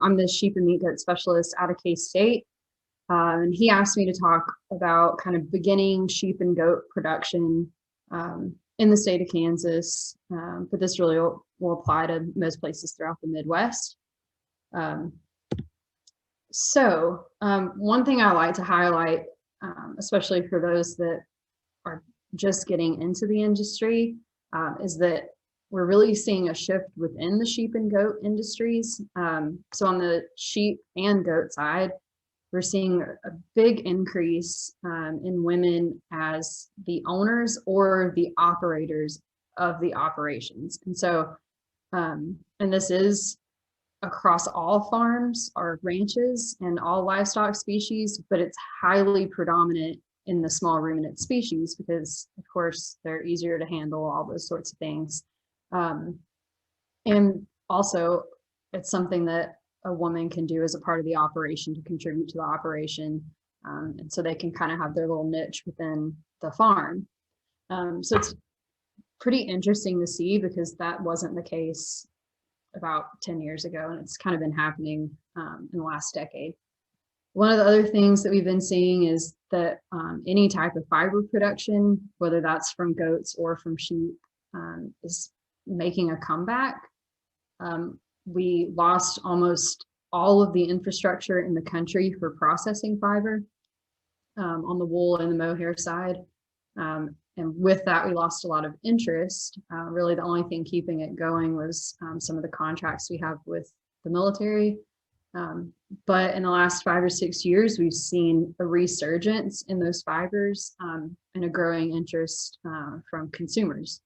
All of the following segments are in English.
I'm the sheep and meat goat specialist out of K-State. And he asked me to talk about kind of beginning sheep and goat production in the state of Kansas, but this really will apply to most places throughout the Midwest. So one thing I like to highlight, especially for those that are just getting into the industry, is that we're really seeing a shift within the sheep and goat industries. So on the sheep and goat side, we're seeing a big increase in women as the owners or the operators of the operations. And so, and this is across all farms or ranches and all livestock species, but it's highly predominant in the small ruminant species because, of course, they're easier to handle, all those sorts of things. And also, it's something that a woman can do as a part of the operation to contribute to the operation. And so they can kind of have their little niche within the farm. So it's pretty interesting to see because that wasn't the case about 10 years ago, and it's kind of been happening in the last decade. One of the other things that we've been seeing is that any type of fiber production, whether that's from goats or from sheep, is making a comeback. We lost almost all of the infrastructure in the country for processing fiber on the wool and the mohair side. And with that, we lost a lot of interest. Really, the only thing keeping it going was some of the contracts we have with the military. But in the last 5 or 6 years, we've seen a resurgence in those fibers and a growing interest from consumers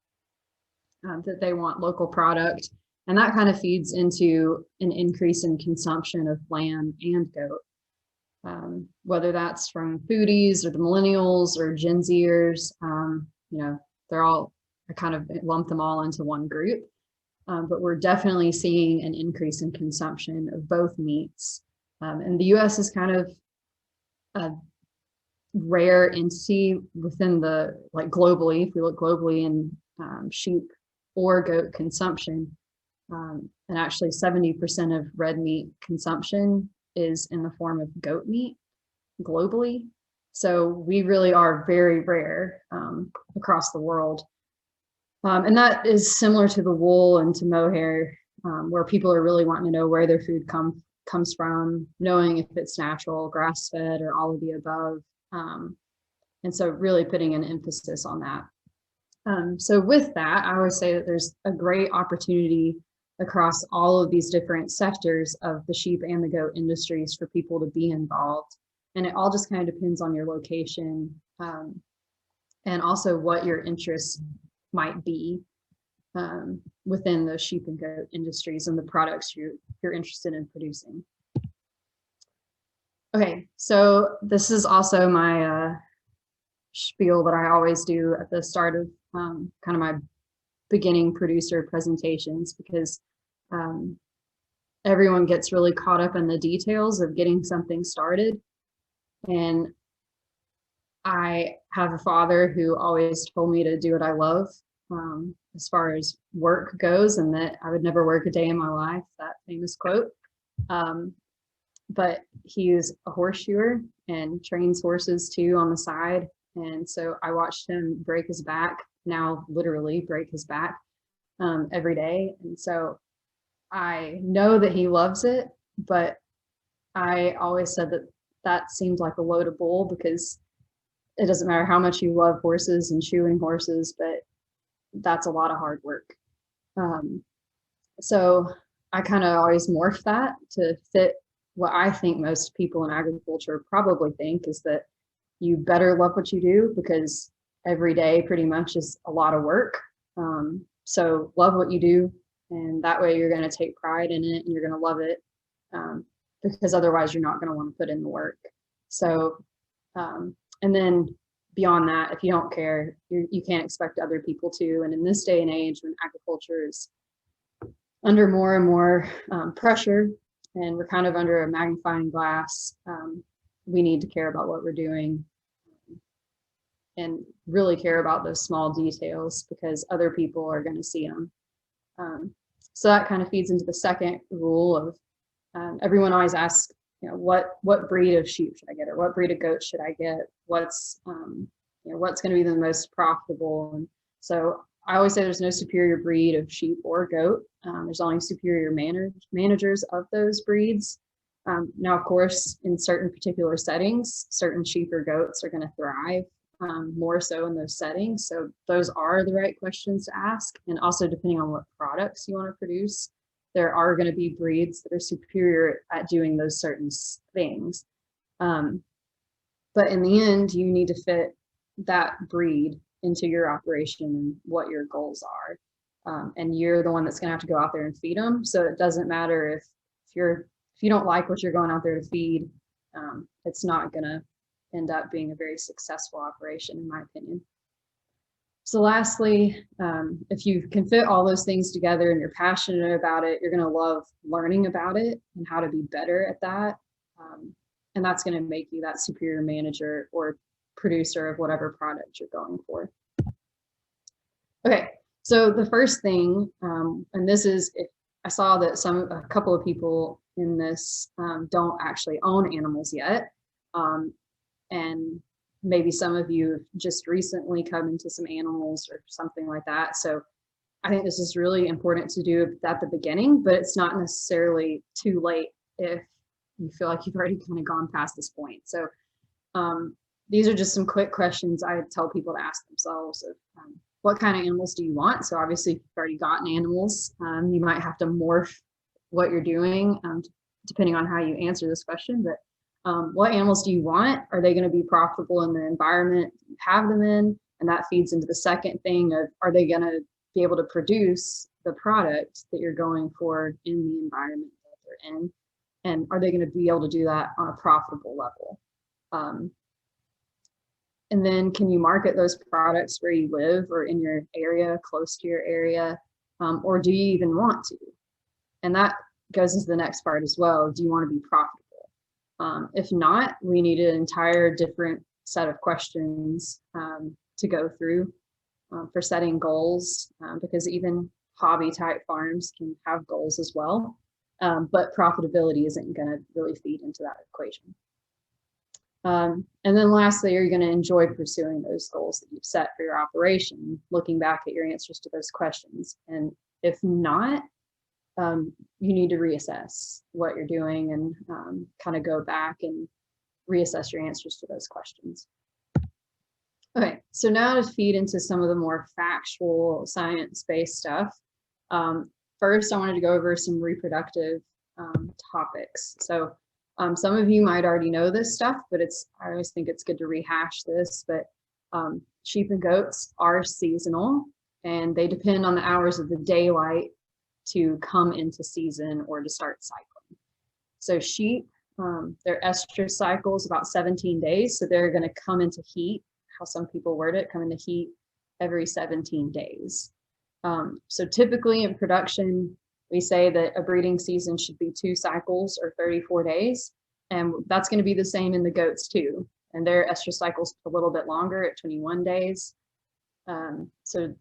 that they want local product. And that kind of feeds into an increase in consumption of lamb and goat, whether that's from foodies or the millennials or Gen Zers. They're all, I kind of lump them all into one group. But we're definitely seeing an increase in consumption of both meats. And the US is kind of a rare entity within globally, if we look globally in sheep or goat consumption. And actually 70% of red meat consumption is in the form of goat meat globally. So we really are very rare across the world. And that is similar to the wool and to mohair, where people are really wanting to know where their food comes from, knowing if it's natural, grass-fed, or all of the above. And so really putting an emphasis on that. So with that, I would say that there's a great opportunity across all of these different sectors of the sheep and the goat industries for people to be involved. And it all just kind of depends on your location and also what your interests might be within the sheep and goat industries and the products you're interested in producing. Okay, so this is also my spiel that I always do at the start of kind of my beginning producer presentations, because everyone gets really caught up in the details of getting something started. And I have a father who always told me to do what I love as far as work goes, and that I would never work a day in my life, that famous quote. But he is a horse shoer and trains horses too on the side. And so I watched him break his back, now literally break his back every day. And so I know that he loves it, but I always said that seems like a load of bull, because it doesn't matter how much you love horses and shoeing horses, but that's a lot of hard work. So I kind of always morph that to fit what I think most people in agriculture probably think, is that you better love what you do, because every day pretty much is a lot of work. So love what you do, and that way you're going to take pride in it and you're going to love it, because otherwise you're not going to want to put in the work. So, and then beyond that, if you don't care, you can't expect other people to. And in this day and age, when agriculture is under more and more pressure, and we're kind of under a magnifying glass, we need to care about what we're doing and really care about those small details, because other people are going to see them. So that kind of feeds into the second rule of everyone always asks, what breed of sheep should I get, or what breed of goat should I get? What's what's going to be the most profitable? And so I always say there's no superior breed of sheep or goat. There's only superior managers of those breeds. Now, of course, in certain particular settings, certain sheep or goats are going to thrive more so in those settings. So those are the right questions to ask. And also, depending on what products you want to produce, there are going to be breeds that are superior at doing those certain things. But in the end, you need to fit that breed into your operation and what your goals are. And you're the one that's going to have to go out there and feed them. So it doesn't matter if you don't like what you're going out there to feed, it's not going to end up being a very successful operation, in my opinion. So lastly, if you can fit all those things together and you're passionate about it, you're going to love learning about it and how to be better at that. And that's going to make you that superior manager or producer of whatever product you're going for. Okay, so the first thing, and this is, I saw that a couple of people in this don't actually own animals yet. And maybe some of you have just recently come into some animals or something like that. So I think this is really important to do at the beginning, but it's not necessarily too late if you feel like you've already kind of gone past this point. So these are just some quick questions I tell people to ask themselves of what kind of animals do you want? So obviously, if you've already gotten animals, you might have to morph what you're doing depending on how you answer this question. But what animals do you want? Are they going to be profitable in the environment you have them in? And that feeds into the second thing of, are they going to be able to produce the product that you're going for in the environment that they're in? And are they going to be able to do that on a profitable level? And then can you market those products where you live or in your area, close to your area? Or do you even want to? And that goes into the next part as well. Do you want to be profitable? If not, we need an entire different set of questions to go through for setting goals, because even hobby type farms can have goals as well. But profitability isn't going to really feed into that equation. And then lastly, are you going to enjoy pursuing those goals that you've set for your operation, looking back at your answers to those questions? And if not, you need to reassess what you're doing and kind of go back and reassess your answers to those questions. Okay, so now to feed into some of the more factual science-based stuff. First, I wanted to go over some reproductive topics. So some of you might already know this stuff, but I always think it's good to rehash this. But sheep and goats are seasonal, and they depend on the hours of the daylight to come into season or to start cycling. So sheep, their estrus cycle is about 17 days, so they're going to come into heat, how some people word it, come into heat every 17 days. So typically in production, we say that a breeding season should be 2 cycles or 34 days. And that's going to be the same in the goats too. And their estrus cycle's a little bit longer at 21 days. So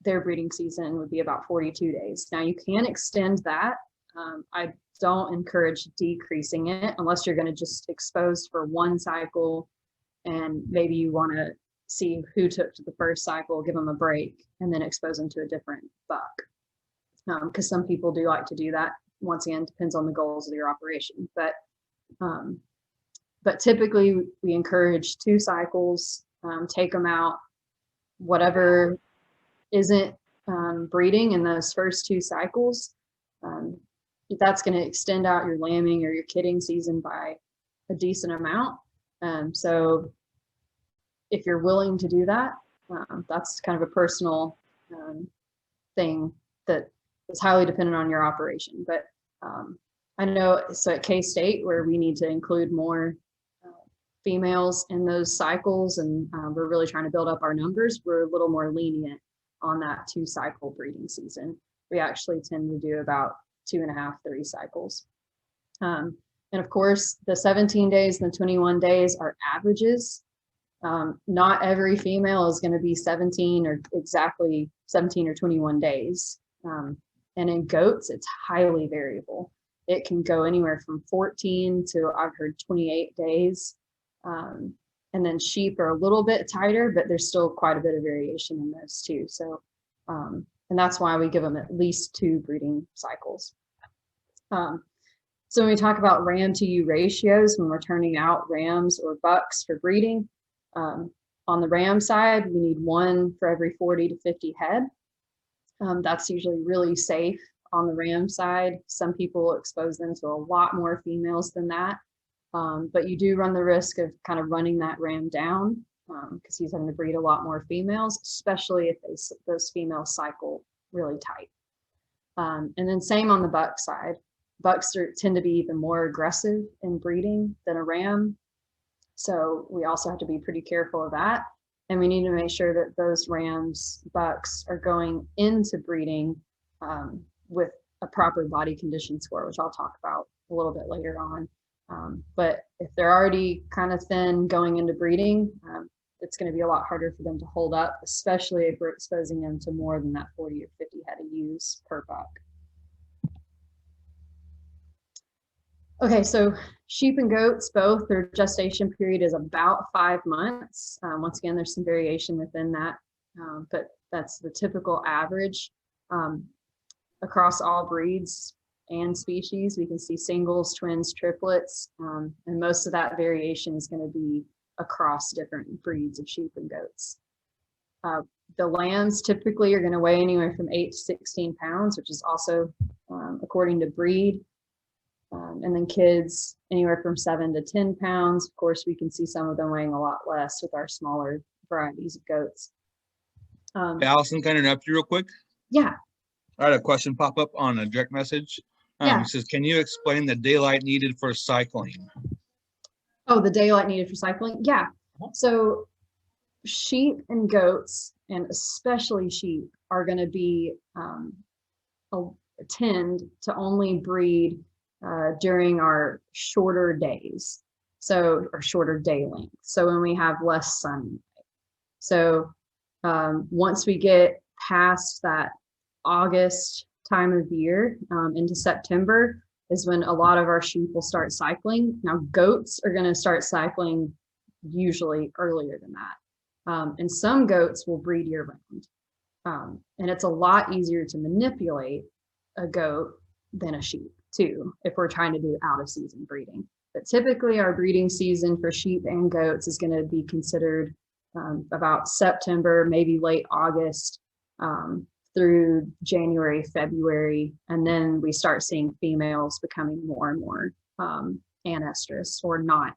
their breeding season would be about 42 days. Now you can extend that. I don't encourage decreasing it unless you're going to just expose for 1 cycle and maybe you want to see who took to the first cycle, give them a break, and then expose them to a different buck. Because some people do like to do that. Once again, depends on the goals of your operation. But typically we encourage 2 cycles, take them out, whatever isn't breeding in those first 2 cycles, that's going to extend out your lambing or your kidding season by a decent amount. So if you're willing to do that, that's kind of a personal thing that is highly dependent on your operation. But I know, so at K-State, where we need to include more females in those cycles, and we're really trying to build up our numbers, we're a little more lenient on that 2 cycle breeding season. We actually tend to do about 2.5, 3 cycles. And of course, the 17 days and the 21 days are averages. Not every female is going to be 17 or exactly 17 or 21 days. And in goats, it's highly variable. it can go anywhere from 14 to, I've heard, 28 days. And then sheep are a little bit tighter, but there's still quite a bit of variation in those too. So, and that's why we give them at least 2 breeding cycles. So when we talk about ram to ewe ratios, when we're turning out rams or bucks for breeding, on the ram side, we need 1 for every 40 to 50 head. That's usually really safe on the ram side. Some people expose them to a lot more females than that. But you do run the risk of kind of running that ram down because he's having to breed a lot more females, especially if those females cycle really tight. And then same on the buck side. Bucks tend to be even more aggressive in breeding than a ram. So we also have to be pretty careful of that. And we need to make sure that those rams, bucks are going into breeding with a proper body condition score, which I'll talk about a little bit later on. But if they're already kind of thin going into breeding, it's going to be a lot harder for them to hold up, especially if we're exposing them to more than that 40 or 50 head of ewes per buck. Okay, so sheep and goats, both, their gestation period is about 5 months. Once again, there's some variation within that, but that's the typical average. Across all breeds and species, we can see singles, twins, triplets, and most of that variation is going to be across different breeds of sheep and goats. The lambs typically are going to weigh anywhere from 8 to 16 pounds, which is also according to breed. And then kids anywhere from 7 to 10 pounds. Of course, we can see some of them weighing a lot less with our smaller varieties of goats. Hey, Allison, can I interrupt you real quick? Yeah. I had a question pop up on a direct message. Yeah. It says, can you explain the daylight needed for cycling? Oh, the daylight needed for cycling? Yeah. So sheep and goats, and especially sheep, are going to be tend to only breed during our shorter days, so, or shorter day length. So when we have less sunlight. So once we get past that August time of year into September is when a lot of our sheep will start cycling. Now goats are going to start cycling usually earlier than that. And some goats will breed year round. And it's a lot easier to manipulate a goat than a sheep too, if we're trying to do out of season breeding. But typically our breeding season for sheep and goats is going to be considered about September, maybe late August through January, February, and then we start seeing females becoming more and more anestrus or not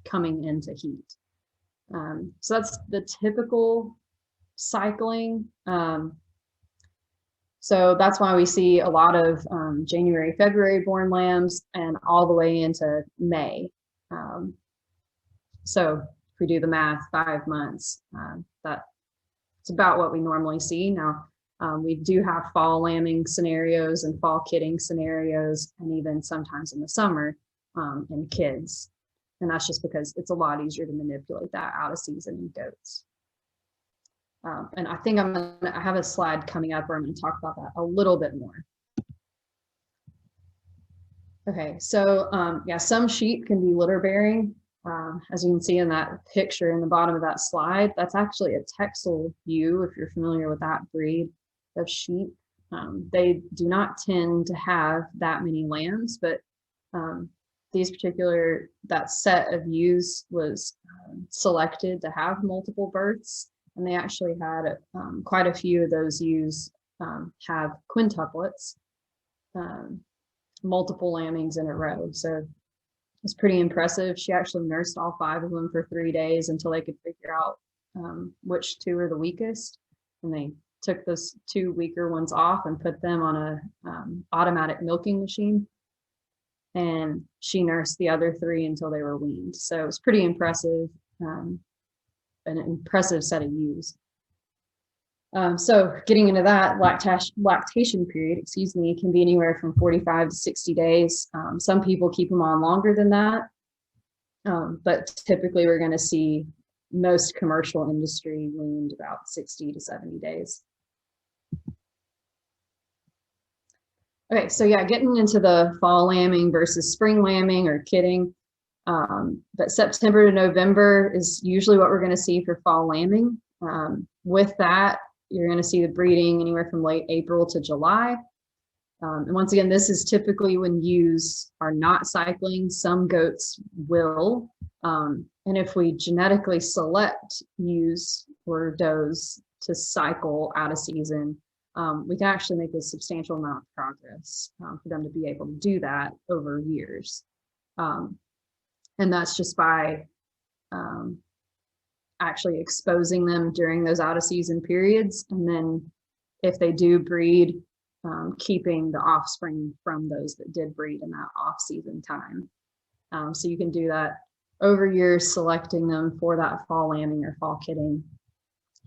coming into heat. So that's the typical cycling. So that's why we see a lot of January, February born lambs and all the way into May. So if we do the math, 5 months, that's about what we normally see. Now, we do have fall lambing scenarios and fall kidding scenarios, and even sometimes in the summer in kids. And that's just because it's a lot easier to manipulate that out of season in goats. And I think I have a slide coming up where I'm going to talk about that a little bit more. Okay, so yeah, some sheep can be litter bearing. As you can see in that picture in the bottom of that slide, that's actually a Texel ewe, if you're familiar with that breed of sheep. They do not tend to have that many lambs, but that set of ewes was selected to have multiple births. And they actually had quite a few of those ewes have quintuplets, multiple lambings in a row. So it's pretty impressive. She actually nursed all 5 of them for 3 days until they could figure out which 2 are the weakest. And they took those 2 weaker ones off and put them on a automatic milking machine. And she nursed the other 3 until they were weaned. So it's pretty impressive. An impressive set of ewes. So getting into that lactation period, can be anywhere from 45 to 60 days. Some people keep them on longer than that, but typically we're going to see most commercial industry weaned about 60 to 70 days. Okay, so yeah, getting into the fall lambing versus spring lambing or kidding. But September to November is usually what we're going to see for fall lambing. With that, you're going to see the breeding anywhere from late April to July. And once again, this is typically when ewes are not cycling. Some goats will. And if we genetically select ewes or does to cycle out of season, we can actually make a substantial amount of progress for them to be able to do that over years. And that's just by actually exposing them during those out of season periods. And then if they do breed, keeping the offspring from those that did breed in that off season time. So you can do that over years, selecting them for that fall lambing or fall kidding.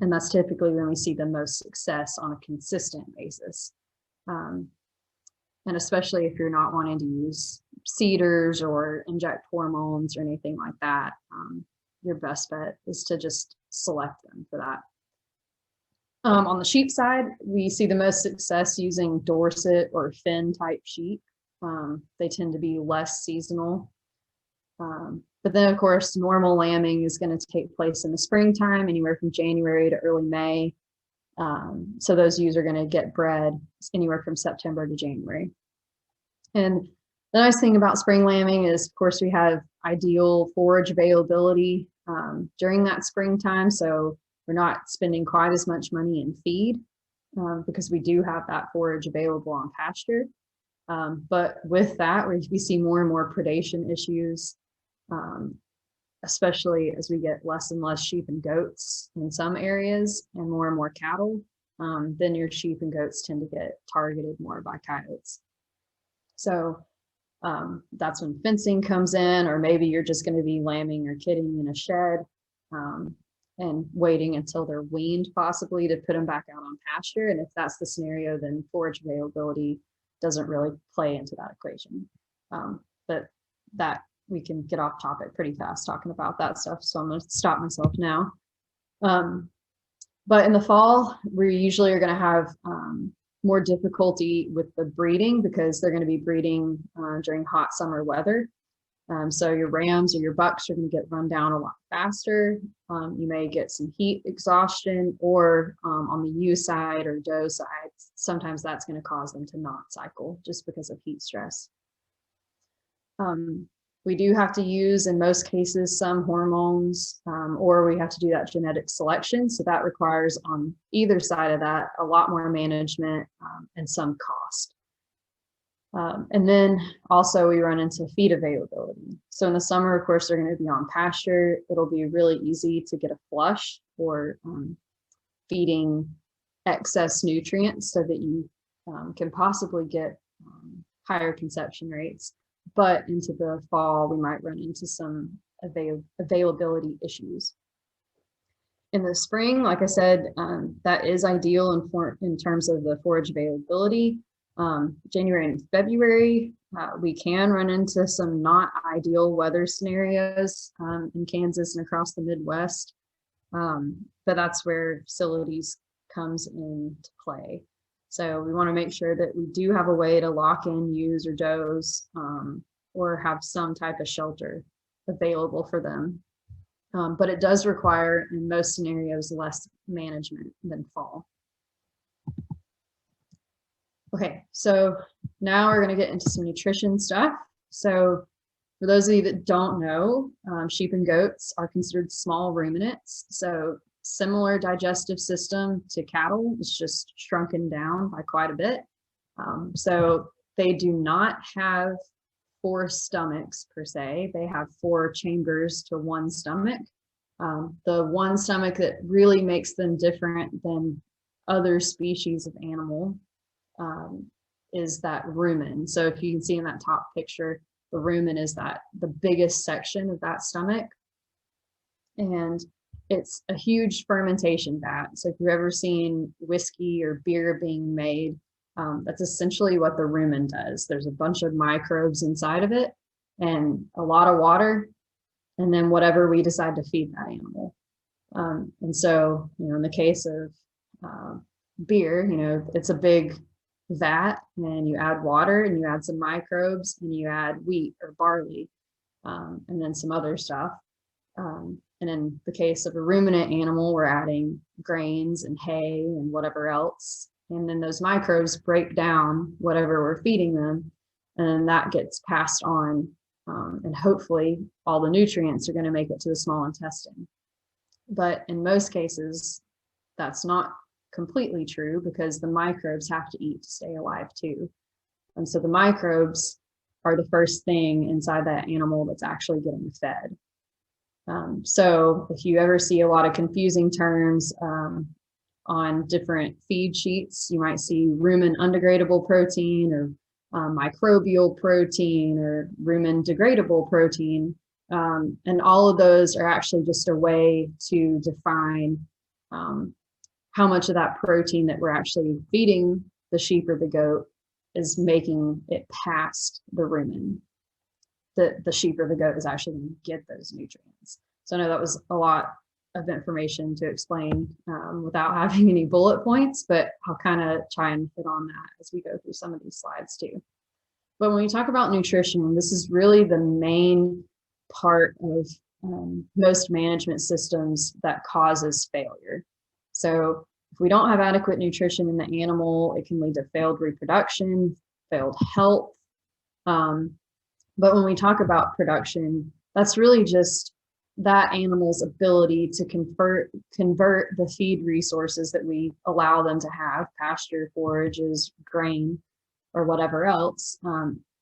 And that's typically when we see the most success on a consistent basis. And especially if you're not wanting to use seeders or inject hormones or anything like that, your best bet is to just select them for that. On the sheep side, we see the most success using Dorset or Finn type sheep. They tend to be less seasonal. But then, of course, normal lambing is going to take place in the springtime, anywhere from January to early May. So those ewes are going to get bred anywhere from September to January. And the nice thing about spring lambing is, of course, we have ideal forage availability during that springtime. So we're not spending quite as much money in feed because we do have that forage available on pasture. But with that, we see more and more predation issues, especially as we get less and less sheep and goats in some areas and more cattle. Then your sheep and goats tend to get targeted more by coyotes. So that's when fencing comes in, or maybe you're just going to be lambing or kidding in a shed and waiting until they're weaned possibly to put them back out on pasture. And if that's the scenario, then forage availability doesn't really play into that equation. But that we can get off topic pretty fast talking about that stuff. So I'm going to stop myself now. But in the fall, we usually are going to have more difficulty with the breeding because they're going to be breeding during hot summer weather. So your rams or your bucks are going to get run down a lot faster. You may get some heat exhaustion, or on the ewe side or doe side, sometimes that's going to cause them to not cycle just because of heat stress. We do have to use, in most cases, some hormones, or we have to do that genetic selection. So that requires, on either side of that, a lot more management and some cost. And then also we run into feed availability. So in the summer, of course, they're going to be on pasture. It'll be really easy to get a flush for feeding excess nutrients so that you can possibly get higher conception rates. But into the fall, we might run into some availability issues. In the spring, like I said, that is ideal in terms of the forage availability. January and February, we can run into some not ideal weather scenarios in Kansas and across the Midwest, but that's where facilities comes into play. So we want to make sure that we do have a way to lock in ewes or does, or have some type of shelter available for them. But it does require, in most scenarios, less management than fall. Okay, so now we're going to get into some nutrition stuff. So for those of you that don't know, sheep and goats are considered small ruminants. So similar digestive system to cattle, it's just shrunken down by quite a bit. So they do not have 4 stomachs per se. They have 4 chambers to 1 stomach. The one stomach that really makes them different than other species of animal is that rumen. So if you can see in that top picture, the rumen is the biggest section of that stomach. And it's a huge fermentation vat. So if you've ever seen whiskey or beer being made, that's essentially what the rumen does. There's a bunch of microbes inside of it and a lot of water, and then whatever we decide to feed that animal. And so, in the case of beer, it's a big vat, and you add water and you add some microbes and you add wheat or barley, and then some other stuff. And in the case of a ruminant animal, we're adding grains and hay and whatever else. And then those microbes break down whatever we're feeding them, and that gets passed on. And hopefully all the nutrients are going to make it to the small intestine. But in most cases, that's not completely true, because the microbes have to eat to stay alive too. And so the microbes are the first thing inside that animal that's actually getting fed. So if you ever see a lot of confusing terms on different feed sheets, you might see rumen undegradable protein, or microbial protein, or rumen degradable protein. And all of those are actually just a way to define how much of that protein that we're actually feeding the sheep or the goat is making it past the rumen. The sheep or the goat is actually going to get those nutrients. So I know that was a lot of information to explain without having any bullet points, but I'll kind of try and hit on that as we go through some of these slides too. But when we talk about nutrition, this is really the main part of most management systems that causes failure. So if we don't have adequate nutrition in the animal, it can lead to failed reproduction, failed health. But when we talk about production, that's really just that animal's ability to convert the feed resources that we allow them to have, pasture, forages, grain, or whatever else,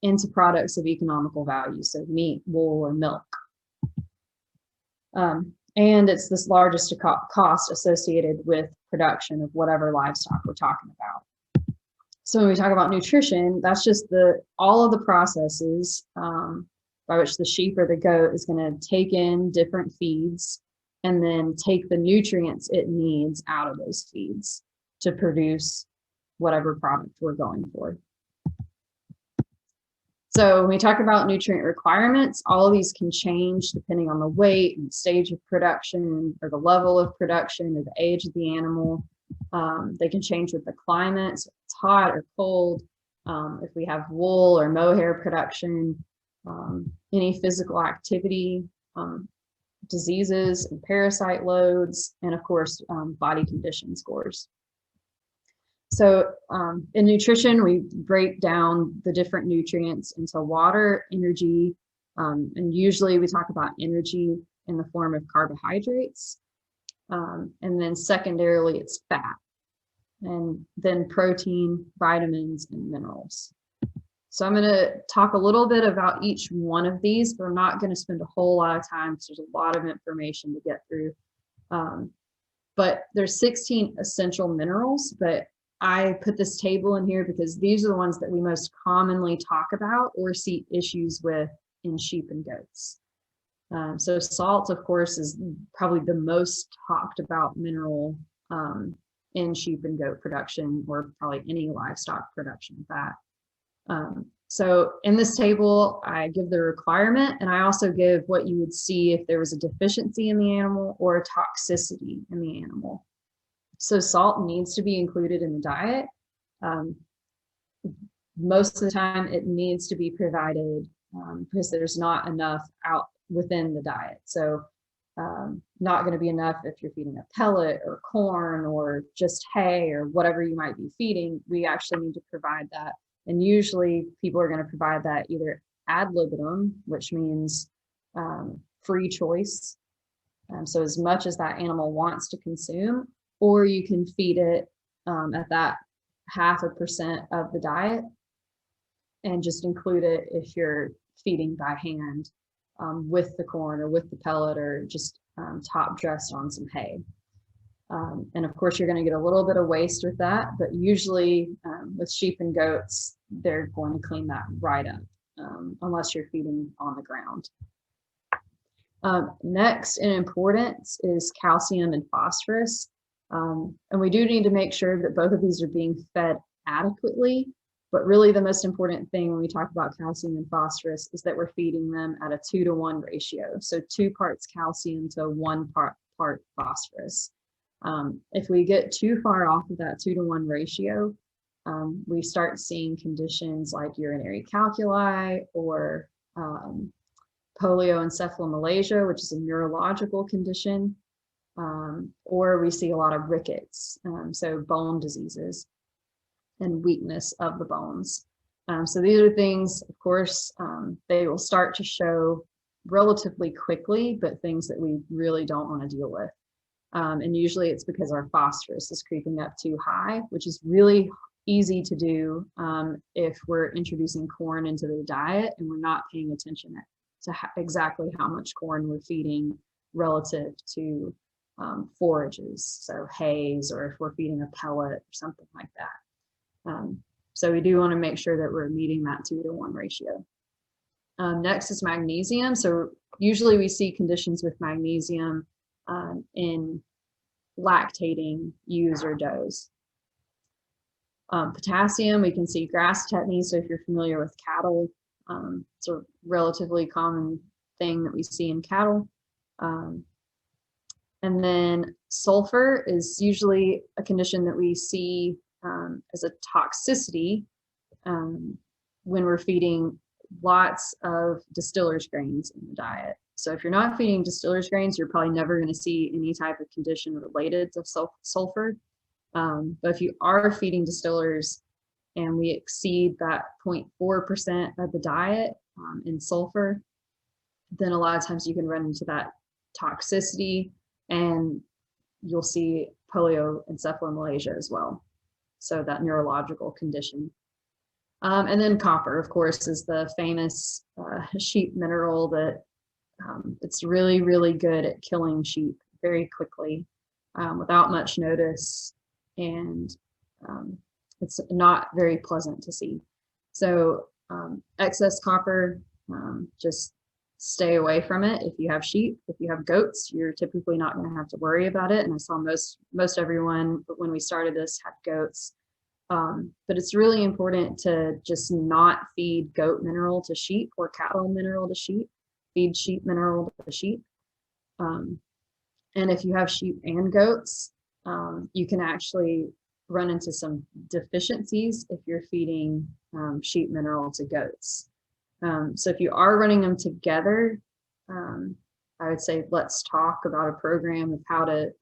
into products of economical value, so meat, wool, or milk. And it's this largest cost associated with production of whatever livestock we're talking about. So when we talk about nutrition, that's just all of the processes by which the sheep or the goat is going to take in different feeds and then take the nutrients it needs out of those feeds to produce whatever product we're going for. So when we talk about nutrient requirements, all of these can change depending on the weight and stage of production, or the level of production, or the age of the animal. They can change with the climate, so if it's hot or cold, if we have wool or mohair production, any physical activity, diseases and parasite loads, and of course, body condition scores. So in nutrition, we break down the different nutrients into water, energy, and usually we talk about energy in the form of carbohydrates. And then secondarily, it's fat, and then protein, vitamins, and minerals. So I'm going to talk a little bit about each one of these, but I'm not going to spend a whole lot of time because there's a lot of information to get through. But there's 16 essential minerals, but I put this table in here because these are the ones that we most commonly talk about or see issues with in sheep and goats. So salt, of course, is probably the most talked about mineral in sheep and goat production, or probably any livestock production of that. So in this table, I give the requirement, and I also give what you would see if there was a deficiency in the animal or a toxicity in the animal. So salt needs to be included in the diet. Most of the time it needs to be provided because there's not enough out within the diet. So not going to be enough if you're feeding a pellet or corn or just hay or whatever you might be feeding. We actually need to provide that. And usually people are going to provide that either ad libitum, which means free choice. So as much as that animal wants to consume, or you can feed it at that 0.5% of the diet and just include it if you're feeding by hand with the corn or with the pellet, or just top dressed on some hay. And of course, you're going to get a little bit of waste with that, but usually with sheep and goats, they're going to clean that right up unless you're feeding on the ground. Next in importance is calcium and phosphorus. And we do need to make sure that both of these are being fed adequately, but really the most important thing when we talk about calcium and phosphorus is that we're feeding them at a 2-to-1 ratio. So 2 parts calcium to 1 part phosphorus. If we get too far off of that 2-to-1 ratio, we start seeing conditions like urinary calculi or polioencephalomalacia, which is a neurological condition, or we see a lot of rickets, so bone diseases and weakness of the bones. So these are things, of course, they will start to show relatively quickly, but things that we really don't want to deal with. And usually it's because our phosphorus is creeping up too high, which is really easy to do if we're introducing corn into the diet and we're not paying attention to exactly how much corn we're feeding relative to forages, so hays, or if we're feeding a pellet or something like that. So we do want to make sure that we're meeting that 2-to-1 ratio. Next is magnesium. So usually we see conditions with magnesium in lactating ewes or does. Potassium, we can see grass tetany. So if you're familiar with cattle, it's a relatively common thing that we see in cattle. And then sulfur is usually a condition that we see as a toxicity when we're feeding lots of distillers grains in the diet. So if you're not feeding distillers grains, you're probably never going to see any type of condition related to sulfur. But if you are feeding distillers and we exceed that 0.4% of the diet in sulfur, then a lot of times you can run into that toxicity and you'll see polioencephalomalacia as well. So that neurological condition. And then copper, of course, is the famous sheep mineral that it's really, really good at killing sheep very quickly without much notice. And it's not very pleasant to see. So excess copper, just stay away from it. If you have sheep, if you have goats, you're typically not going to have to worry about it. And I saw most everyone when we started this had goats. But it's really important to just not feed goat mineral to sheep or cattle mineral to sheep. Feed sheep mineral to sheep. And if you have sheep and goats, you can actually run into some deficiencies if you're feeding sheep mineral to goats. So if you are running them together, I would say let's talk about a program of how to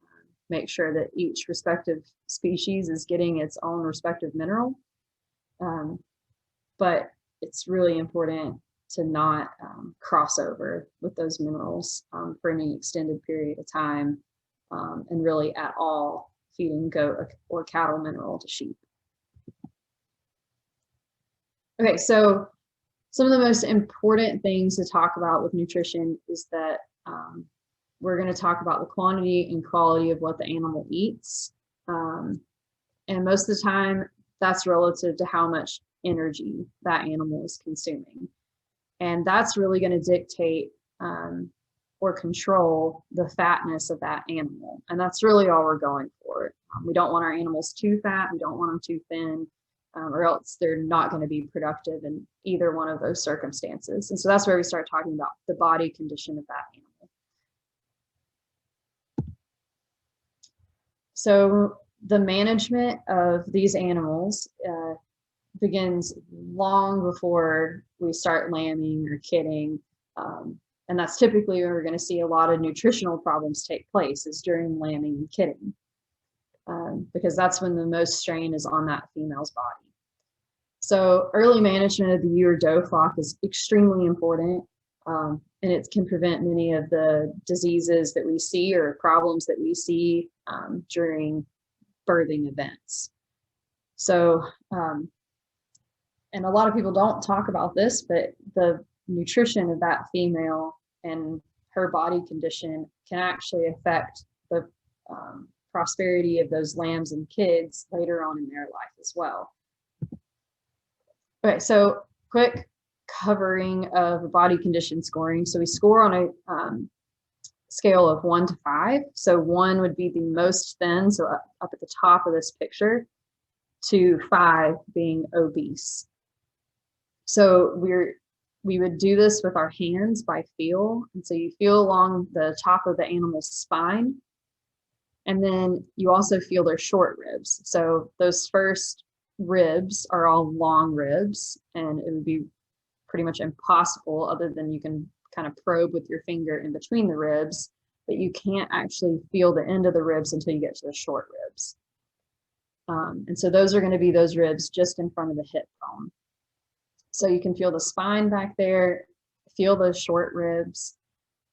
make sure that each respective species is getting its own respective mineral. But it's really important to not cross over with those minerals for any extended period of time, and really at all feeding goat or cattle mineral to sheep. Okay, so some of the most important things to talk about with nutrition is that we're going to talk about the quantity and quality of what the animal eats. And most of the time, that's relative to how much energy that animal is consuming. And that's really going to dictate or control the fatness of that animal. And that's really all we're going for. We don't want our animals too fat. We don't want them too thin, or else they're not going to be productive in either one of those circumstances. And so that's where we start talking about the body condition of that animal. So the management of these animals begins long before we start lambing or kidding. And that's typically where we're going to see a lot of nutritional problems take place, is during lambing and kidding, because that's when the most strain is on that female's body. So early management of the ewe or doe flock is extremely important, and it can prevent many of the diseases that we see or problems that we see during birthing events. So, and a lot of people don't talk about this, but the nutrition of that female and her body condition can actually affect the prosperity of those lambs and kids later on in their life as well. Okay, so quick covering of body condition scoring. So we score on a scale of 1 to 5. So 1 would be the most thin, so up at the top of this picture, to 5 being obese. So we would do this with our hands by feel. And so you feel along the top of the animal's spine. And then you also feel their short ribs. So those first ribs are all long ribs, and it would be pretty much impossible, other than you can kind of probe with your finger in between the ribs, but you can't actually feel the end of the ribs until you get to the short ribs. And so those are going to be those ribs just in front of the hip bone. So you can feel the spine back there, feel those short ribs.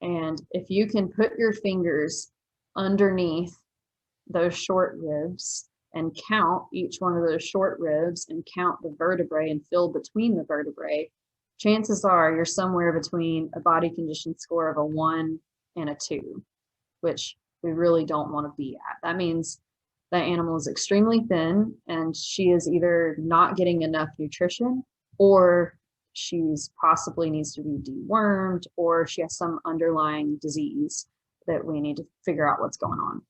And if you can put your fingers underneath those short ribs and count each one of those short ribs and count the vertebrae and feel between the vertebrae, chances are you're somewhere between a body condition score of a 1 and a 2, which we really don't want to be at. That means that animal is extremely thin and she is either not getting enough nutrition, or she's possibly needs to be dewormed, or she has some underlying disease that we need to figure out what's going on.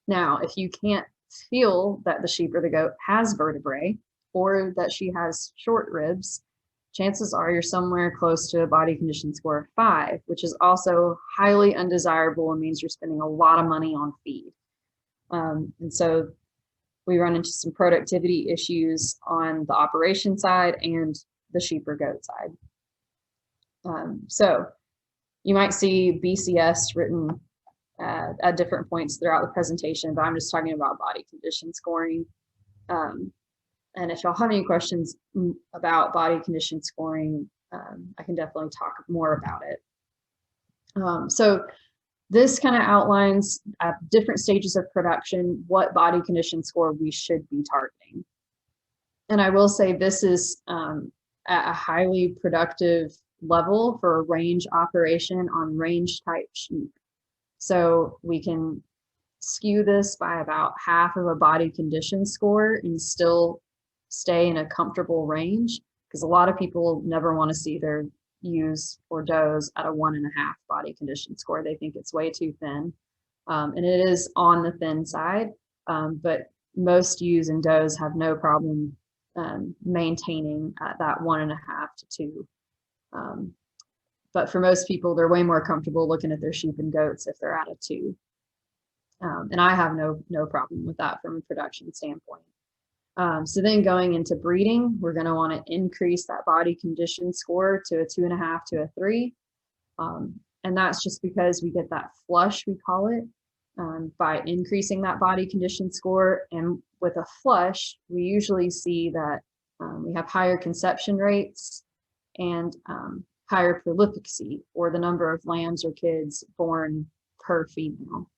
Now, if you can't feel that the sheep or the goat has vertebrae, or that she has short ribs, chances are you're somewhere close to a body condition score of 5, which is also highly undesirable and means you're spending a lot of money on feed. And so we run into some productivity issues on the operation side and the sheep or goat side. So you might see BCS written at different points throughout the presentation, but I'm just talking about body condition scoring. And if y'all have any questions about body condition scoring, I can definitely talk more about it. So this kind of outlines at different stages of production what body condition score we should be targeting. And I will say this is at a highly productive level for a range operation on range type sheep. So we can skew this by about half of a body condition score and still stay in a comfortable range, because a lot of people never want to see their ewes or does at a 1.5 body condition score. They think it's way too thin, and it is on the thin side, but most ewes and does have no problem maintaining at that 1.5 to 2. But for most people, they're way more comfortable looking at their sheep and goats if they're at a 2. And I have no problem with that from a production standpoint. So then going into breeding, we're going to want to increase that body condition score to a 2.5 to a 3. And that's just because we get that flush, we call it, by increasing that body condition score. And with a flush, we usually see that we have higher conception rates and higher prolificacy, or the number of lambs or kids born per female.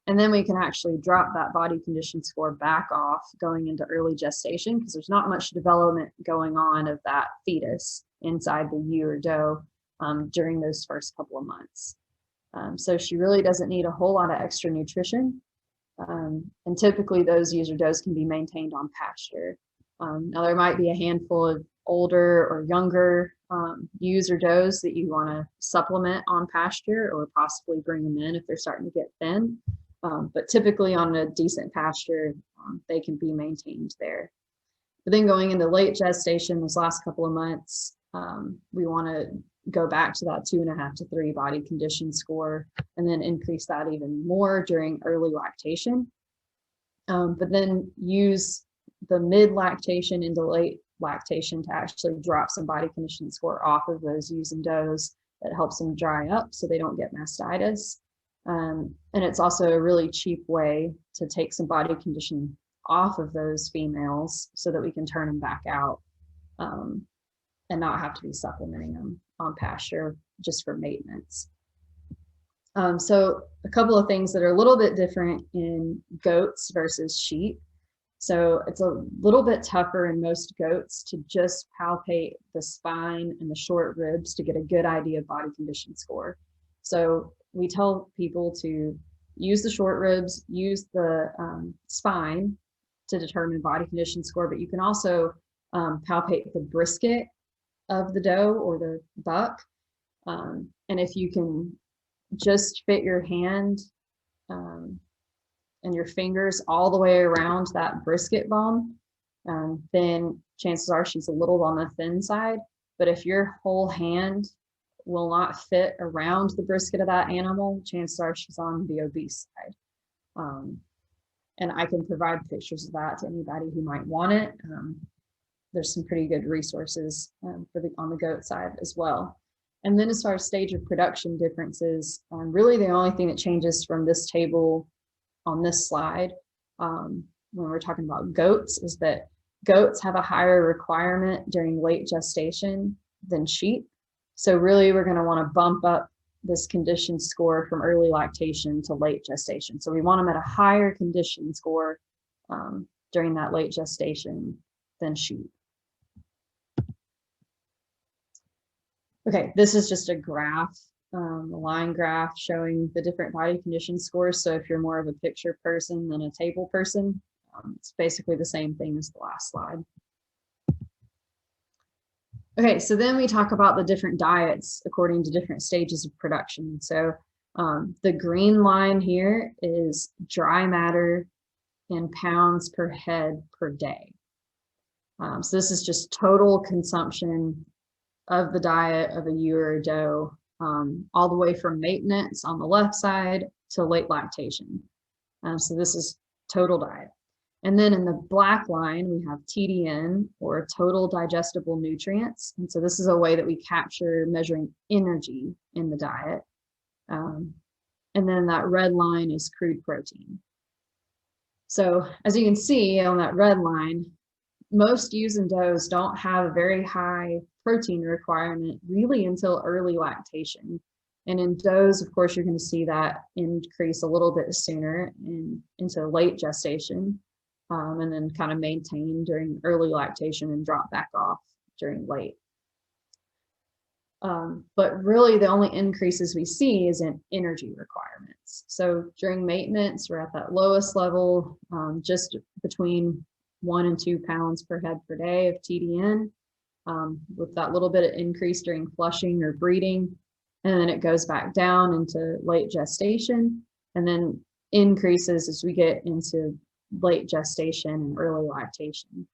And then we can actually drop that body condition score back off going into early gestation, because there's not much development going on of that fetus inside the ewe or doe during those first couple of months. So she really doesn't need a whole lot of extra nutrition. And typically those ewes or does can be maintained on pasture. Now there might be a handful of older or younger ewes or does that you want to supplement on pasture, or possibly bring them in if they're starting to get thin. But typically on a decent pasture, they can be maintained there. But then going into late gestation, those last couple of months, we want to go back to that 2.5 to 3 body condition score, and then increase that even more during early lactation. But then use the mid lactation into late lactation to actually drop some body condition score off of those ewes and does. That helps them dry up so they don't get mastitis. And it's also a really cheap way to take some body condition off of those females so that we can turn them back out and not have to be supplementing them on pasture just for maintenance. So a couple of things that are a little bit different in goats versus sheep. So it's a little bit tougher in most goats to just palpate the spine and the short ribs to get a good idea of body condition score. So we tell people to use the short ribs, use the spine to determine body condition score, but you can also palpate the brisket of the doe or the buck. And if you can just fit your hand and your fingers all the way around that brisket bone, then chances are she's a little on the thin side. But if your whole hand will not fit around the brisket of that animal, chances are she's on the obese side. And I can provide pictures of that to anybody who might want it. There's some pretty good resources on the goat side as well. And then as far as stage of production differences, really the only thing that changes from this table on this slide when we're talking about goats is that goats have a higher requirement during late gestation than sheep. So really we're going to want to bump up this condition score from early lactation to late gestation. So we want them at a higher condition score during that late gestation than sheep. Okay, this is just a graph, a line graph showing the different body condition scores. So if you're more of a picture person than a table person, it's basically the same thing as the last slide. Okay, so then we talk about the different diets according to different stages of production. So the green line here is dry matter in pounds per head per day. So this is just total consumption of the diet of a ewe or a doe, all the way from maintenance on the left side to late lactation. So this is total diet. And then in the black line, we have TDN, or total digestible nutrients. And so this is a way that we capture measuring energy in the diet. And then that red line is crude protein. So as you can see on that red line, most ewes and does don't have a very high protein requirement really until early lactation. And in does, of course, you're going to see that increase a little bit sooner into late gestation, and then kind of maintain during early lactation and drop back off during late. But really the only increases we see is in energy requirements. So during maintenance, we're at that lowest level, just between 1 and 2 pounds per head per day of TDN, with that little bit of increase during flushing or breeding. And then it goes back down into late gestation, and then increases as we get into late gestation and early lactation.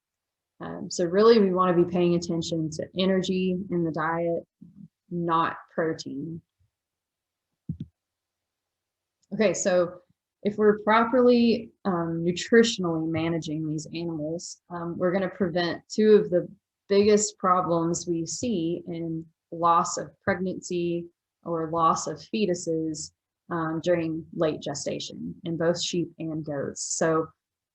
So really we want to be paying attention to energy in the diet, not protein. Okay, so if we're properly nutritionally managing these animals, we're going to prevent 2 of the biggest problems we see in loss of pregnancy or loss of fetuses during late gestation in both sheep and goats. So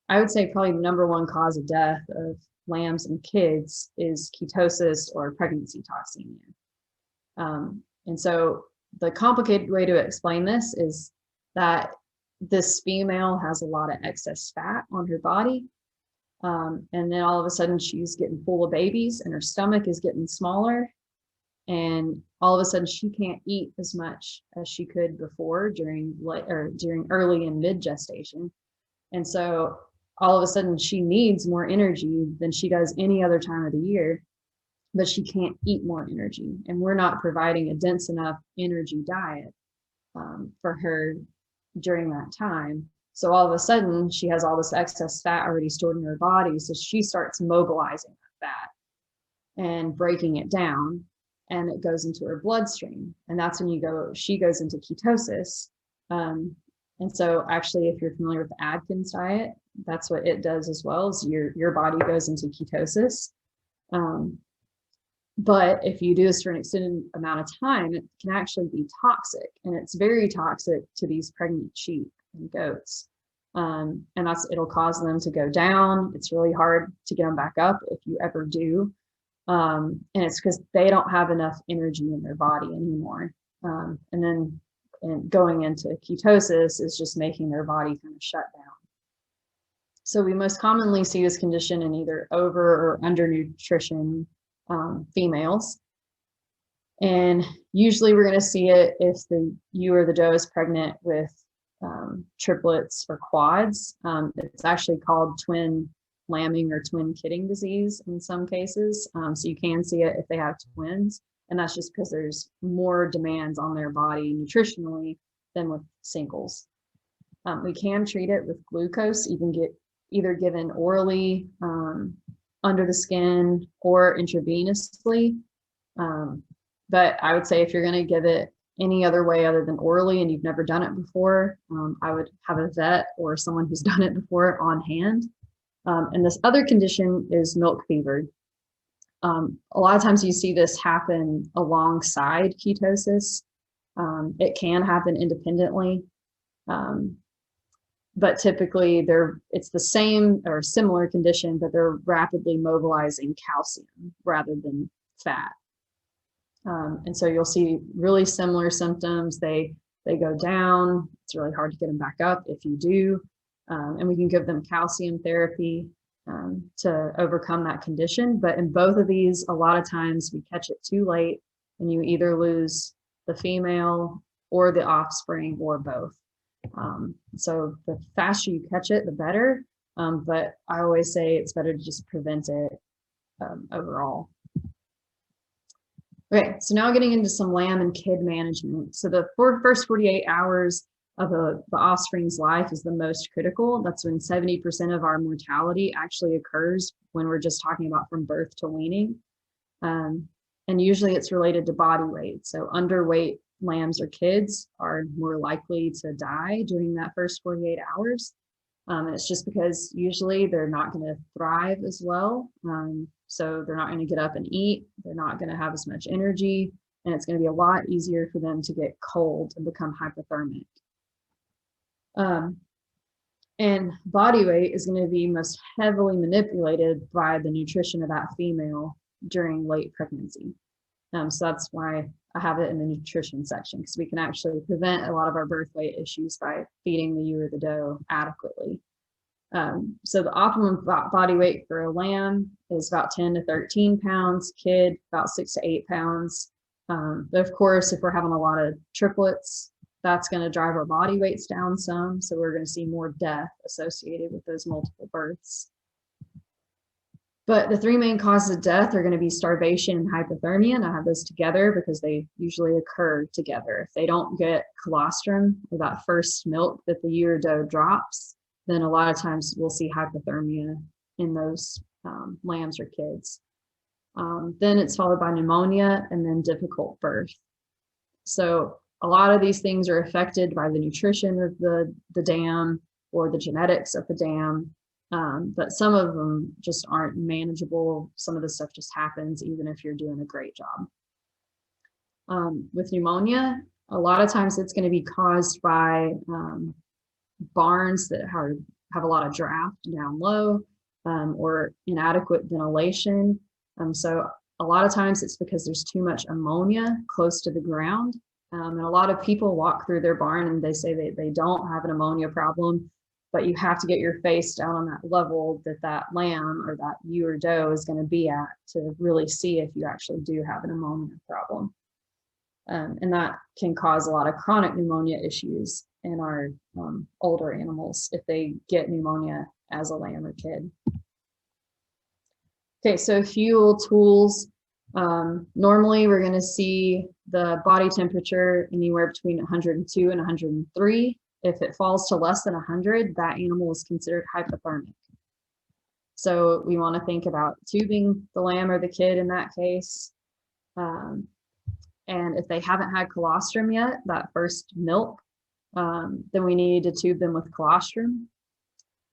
I would say probably the #1 cause of death of lambs and kids is ketosis or pregnancy toxemia. And so the complicated way to explain this is that this female has a lot of excess fat on her body. And then all of a sudden she's getting full of babies and her stomach is getting smaller. And all of a sudden she can't eat as much as she could before during early and mid gestation. And so all of a sudden she needs more energy than she does any other time of the year, but she can't eat more energy. And we're not providing a dense enough energy diet for her during that time. So all of a sudden she has all this excess fat already stored in her body. So she starts mobilizing that fat and breaking it down, and it goes into her bloodstream. And that's when she goes into ketosis. And so actually, if you're familiar with the Atkins diet, that's what it does as well, is your body goes into ketosis. But if you do this for an extended amount of time, it can actually be toxic, and it's very toxic to these pregnant sheep and goats. And it'll cause them to go down. It's really hard to get them back up if you ever do. And it's because they don't have enough energy in their body anymore. And then going into ketosis is just making their body kind of shut down. So we most commonly see this condition in either over or undernutrition females. And usually we're going to see it if the ewe or the doe is pregnant with triplets or quads. It's actually called twin lambing or twin kidding disease in some cases. So you can see it if they have twins. And that's just because there's more demands on their body nutritionally than with singles. We can treat it with glucose, either given orally, under the skin, or intravenously. But I would say if you're going to give it any other way other than orally and you've never done it before, I would have a vet or someone who's done it before on hand. And this other condition is milk fever. A lot of times you see this happen alongside ketosis. It can happen independently, but typically it's the same or similar condition, but they're rapidly mobilizing calcium rather than fat. And so you'll see really similar symptoms. They go down. It's really hard to get them back up if you do. And we can give them calcium therapy to overcome that condition. But in both of these, a lot of times we catch it too late and you either lose the female or the offspring or both. So the faster you catch it, the better. But I always say it's better to just prevent it overall. Okay, so now getting into some lamb and kid management. So the first 48 hours of the offspring's life is the most critical. That's when 70% of our mortality actually occurs, when we're just talking about from birth to weaning. And usually it's related to body weight. So underweight lambs or kids are more likely to die during that first 48 hours. And it's just because usually they're not going to thrive as well. So they're not going to get up and eat. They're not going to have as much energy. And it's going to be a lot easier for them to get cold and become hypothermic. And body weight is going to be most heavily manipulated by the nutrition of that female during late pregnancy. So that's why I have it in the nutrition section, because we can actually prevent a lot of our birth weight issues by feeding the ewe or the doe adequately. So the optimum body weight for a lamb is about 10 to 13 pounds, kid about 6 to 8 pounds. But of course, if we're having a lot of triplets, that's going to drive our body weights down some. So we're going to see more death associated with those multiple births. But the three main causes of death are going to be starvation and hypothermia. And I have those together because they usually occur together. If they don't get colostrum, or that first milk that the ewe or doe drops, then a lot of times we'll see hypothermia in those lambs or kids. Then it's followed by pneumonia and then difficult birth. So a lot of these things are affected by the nutrition of the dam or the genetics of the dam. But some of them just aren't manageable. Some of the stuff just happens even if you're doing a great job. With pneumonia, a lot of times it's going to be caused by barns that have a lot of draft down low, or inadequate ventilation. So a lot of times it's because there's too much ammonia close to the ground. And a lot of people walk through their barn and they say they don't have an ammonia problem, but you have to get your face down on that level that lamb or that ewe or doe is going to be at to really see if you actually do have an ammonia problem. And that can cause a lot of chronic pneumonia issues in our older animals if they get pneumonia as a lamb or kid. Okay, so fuel tools. Normally we're going to see the body temperature anywhere between 102 and 103. If it falls to less than 100, that animal is considered hypothermic. So we want to think about tubing the lamb or the kid in that case. And if they haven't had colostrum yet, that first milk, then we need to tube them with colostrum.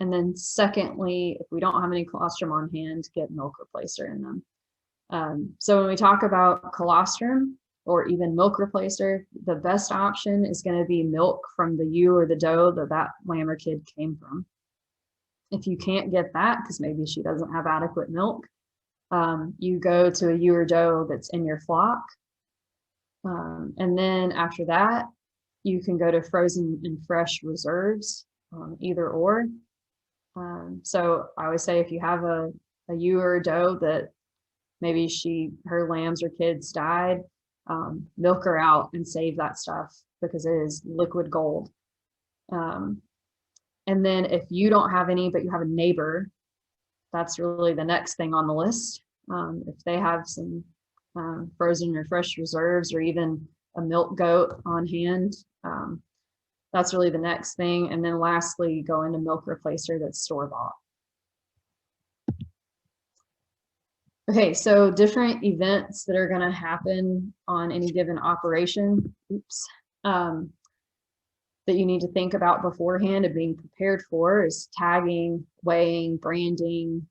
And then secondly, if we don't have any colostrum on hand, get milk replacer in them. So when we talk about colostrum or even milk replacer, the best option is going to be milk from the ewe or the doe that lamb or kid came from. If you can't get that, because maybe she doesn't have adequate milk, you go to a ewe or doe that's in your flock. And then after that, you can go to frozen and fresh reserves, either or. So I always say if you have a ewe or a doe that maybe her lambs or kids died, milk her out and save that stuff because it is liquid gold. And then if you don't have any, but you have a neighbor, that's really the next thing on the list. If they have some frozen or fresh reserves or even a milk goat on hand, that's really the next thing. And then lastly, go into milk replacer that's store-bought. Okay, so different events that are going to happen on any given operation, that you need to think about beforehand and being prepared for is tagging, weighing, branding,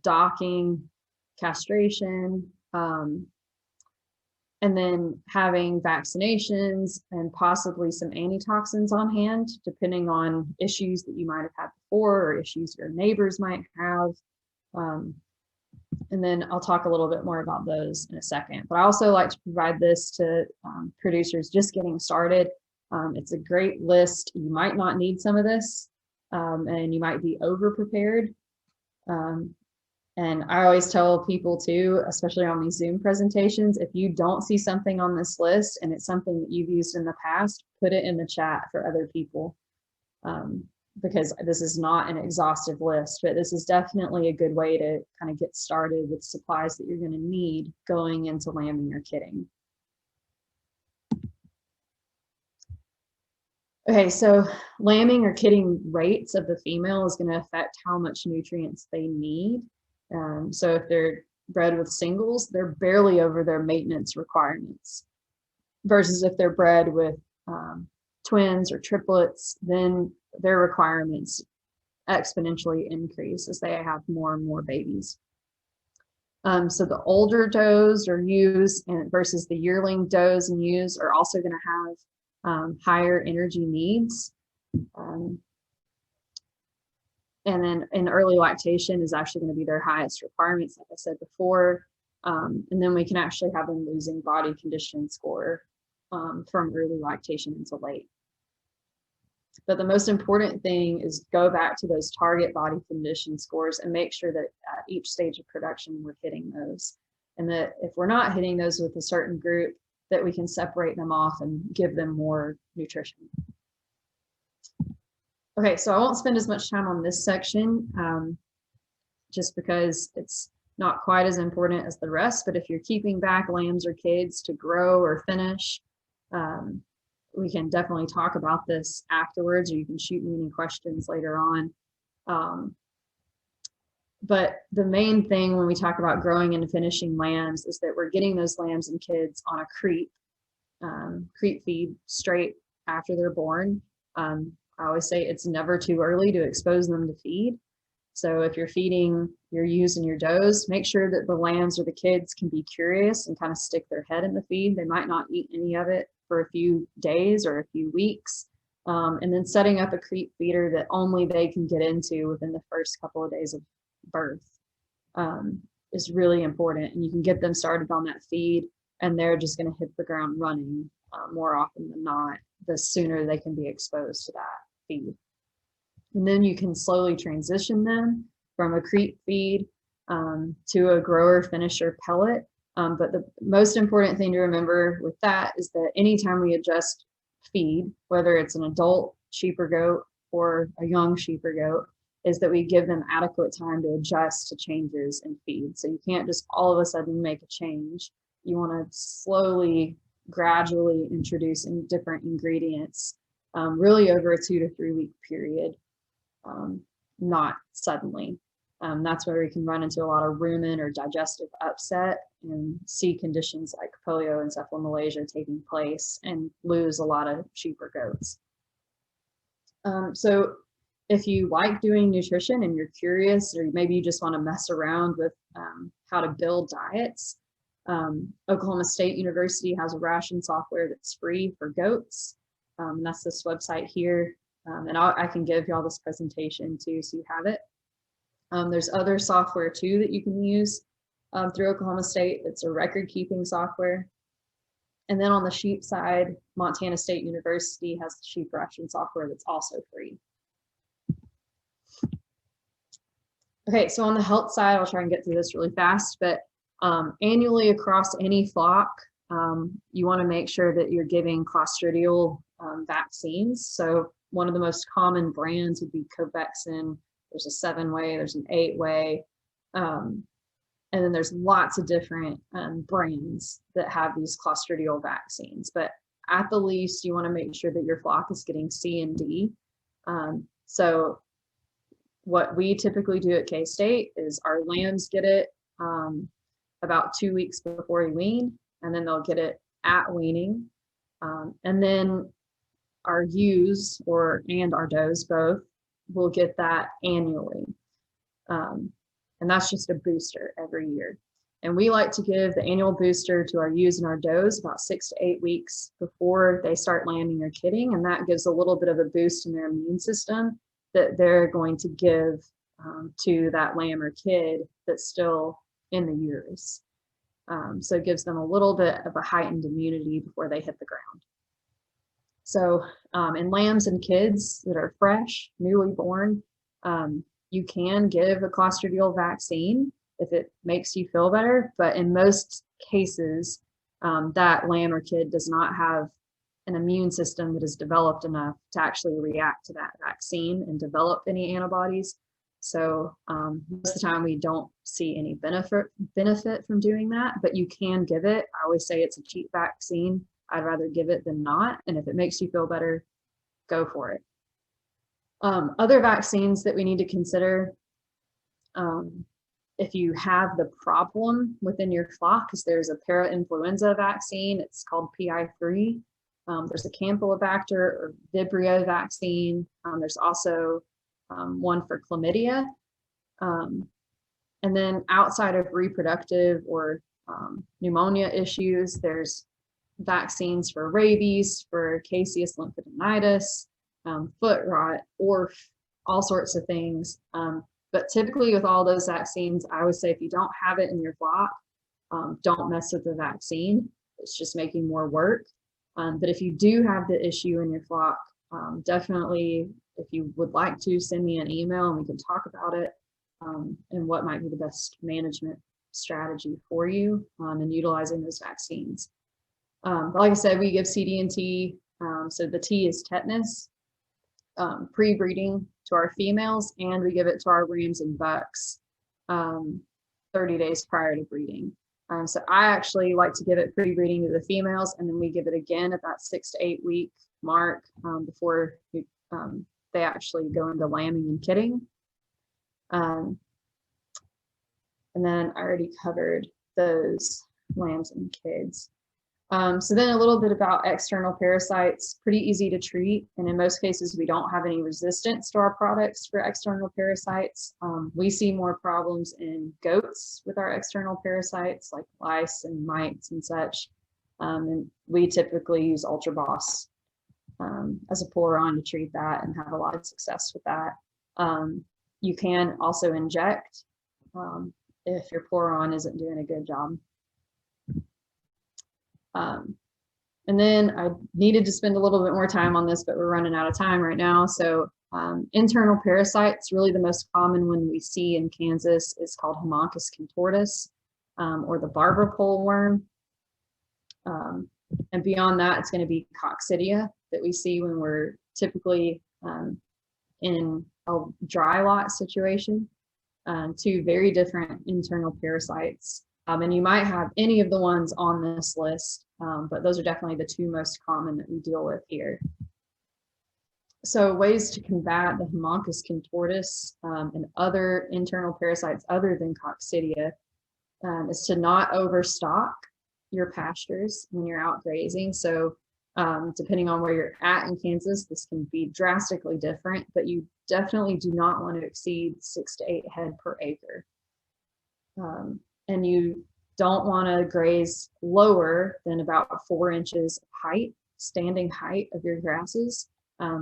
docking, castration, and then having vaccinations and possibly some antitoxins on hand, depending on issues that you might have had before or issues your neighbors might have. And then I'll talk a little bit more about those in a second. But I also like to provide this to producers just getting started. It's a great list. You might not need some of this, and you might be over prepared. And I always tell people too, especially on these Zoom presentations, if you don't see something on this list and it's something that you've used in the past, put it in the chat for other people, because this is not an exhaustive list, but this is definitely a good way to kind of get started with supplies that you're going to need going into lambing or kidding. Okay, so lambing or kidding rates of the female is going to affect how much nutrients they need. So if they're bred with singles, they're barely over their maintenance requirements. Versus if they're bred with twins or triplets, then their requirements exponentially increase as they have more and more babies. So the older does or ewes versus the yearling does and ewes are also going to have higher energy needs. And then in early lactation is actually going to be their highest requirements, like I said before. And then we can actually have them losing body condition score from early lactation into late. But the most important thing is go back to those target body condition scores and make sure that at each stage of production, we're hitting those. And that if we're not hitting those with a certain group, that we can separate them off and give them more nutrition. Okay, so I won't spend as much time on this section just because it's not quite as important as the rest, but if you're keeping back lambs or kids to grow or finish, we can definitely talk about this afterwards, or you can shoot me any questions later on. But the main thing when we talk about growing and finishing lambs is that we're getting those lambs and kids on a creep feed straight after they're born. I always say it's never too early to expose them to feed. So if you're feeding your ewes and your does, make sure that the lambs or the kids can be curious and kind of stick their head in the feed. They might not eat any of it for a few days or a few weeks. And then setting up a creep feeder that only they can get into within the first couple of days of birth is really important. And you can get them started on that feed and they're just going to hit the ground running more often than not, the sooner they can be exposed to that feed. And then you can slowly transition them from a creep feed to a grower finisher pellet. But the most important thing to remember with that is that anytime we adjust feed, whether it's an adult sheep or goat or a young sheep or goat, is that we give them adequate time to adjust to changes in feed. So you can't just all of a sudden make a change. You want to slowly, gradually introduce different ingredients, really over a 2 to 3 week period, not suddenly. That's where we can run into a lot of rumen or digestive upset and see conditions like polioencephalomalacia taking place and lose a lot of sheep or goats. So if you like doing nutrition and you're curious, or maybe you just want to mess around with how to build diets, Oklahoma State University has a ration software that's free for goats. That's this website here. And I can give y'all this presentation too, so you have it. There's other software too that you can use through Oklahoma State. It's a record keeping software. And then on the sheep side, Montana State University has the sheep ration software that's also free. Okay, so on the health side, I'll try and get through this really fast, but annually across any flock, you want to make sure that you're giving clostridial vaccines. So one of the most common brands would be Covexin. There's a 7-way, there's an 8-way, and then there's lots of different brands that have these clostridial vaccines. But at the least, you want to make sure that your flock is getting C and D. So what we typically do at K-State is our lambs get it about 2 weeks before you wean, and then they'll get it at weaning. And then our ewes and our does both will get that annually. And that's just a booster every year. And we like to give the annual booster to our ewes and our does about 6 to 8 weeks before they start lambing or kidding. And that gives a little bit of a boost in their immune system that they're going to give to that lamb or kid that's still in the uterus. So it gives them a little bit of a heightened immunity before they hit the ground. So in lambs and kids that are fresh, newly born, you can give a clostridial vaccine if it makes you feel better, but in most cases, that lamb or kid does not have an immune system that is developed enough to actually react to that vaccine and develop any antibodies. So most of the time we don't see any benefit from doing that, but you can give it. I always say it's a cheap vaccine. I'd rather give it than not. And if it makes you feel better, go for it. Other vaccines that we need to consider, if you have the problem within your flock, is there's a para-influenza vaccine. It's called PI3. There's a Campylobacter or Vibrio vaccine. There's also one for chlamydia. And then outside of reproductive or pneumonia issues, there's vaccines for rabies, for caseous lymphadenitis, foot rot, or all sorts of things. But typically with all those vaccines, I would say if you don't have it in your flock, don't mess with the vaccine. It's just making more work. But if you do have the issue in your flock, definitely, if you would like to, send me an email and we can talk about it and what might be the best management strategy for you in utilizing those vaccines. But like I said, we give CD&T, so the T is tetanus, pre-breeding to our females, and we give it to our rams and bucks 30 days prior to breeding. So I actually like to give it pre-breeding to the females, and then we give it again at that 6 to 8 week mark before they actually go into lambing and kidding. And then I already covered those lambs and kids. So then a little bit about external parasites, pretty easy to treat. And in most cases, we don't have any resistance to our products for external parasites. We see more problems in goats with our external parasites like lice and mites and such. And we typically use Ultra Boss as a pour-on to treat that and have a lot of success with that. You can also inject if your pour-on isn't doing a good job. And then I needed to spend a little bit more time on this, but we're running out of time right now. So internal parasites, really the most common one we see in Kansas is called Haemonchus contortus, or the barber pole worm. And beyond that, it's going to be coccidia that we see when we're typically in a dry lot situation. Two very different internal parasites. And you might have any of the ones on this list, but those are definitely the two most common that we deal with here. So ways to combat the Haemonchus contortus and other internal parasites other than coccidia is to not overstock your pastures when you're out grazing. So depending on where you're at in Kansas, this can be drastically different, but you definitely do not want to exceed 6 to 8 head per acre. And you don't want to graze lower than about 4 inches height, standing height of your grasses,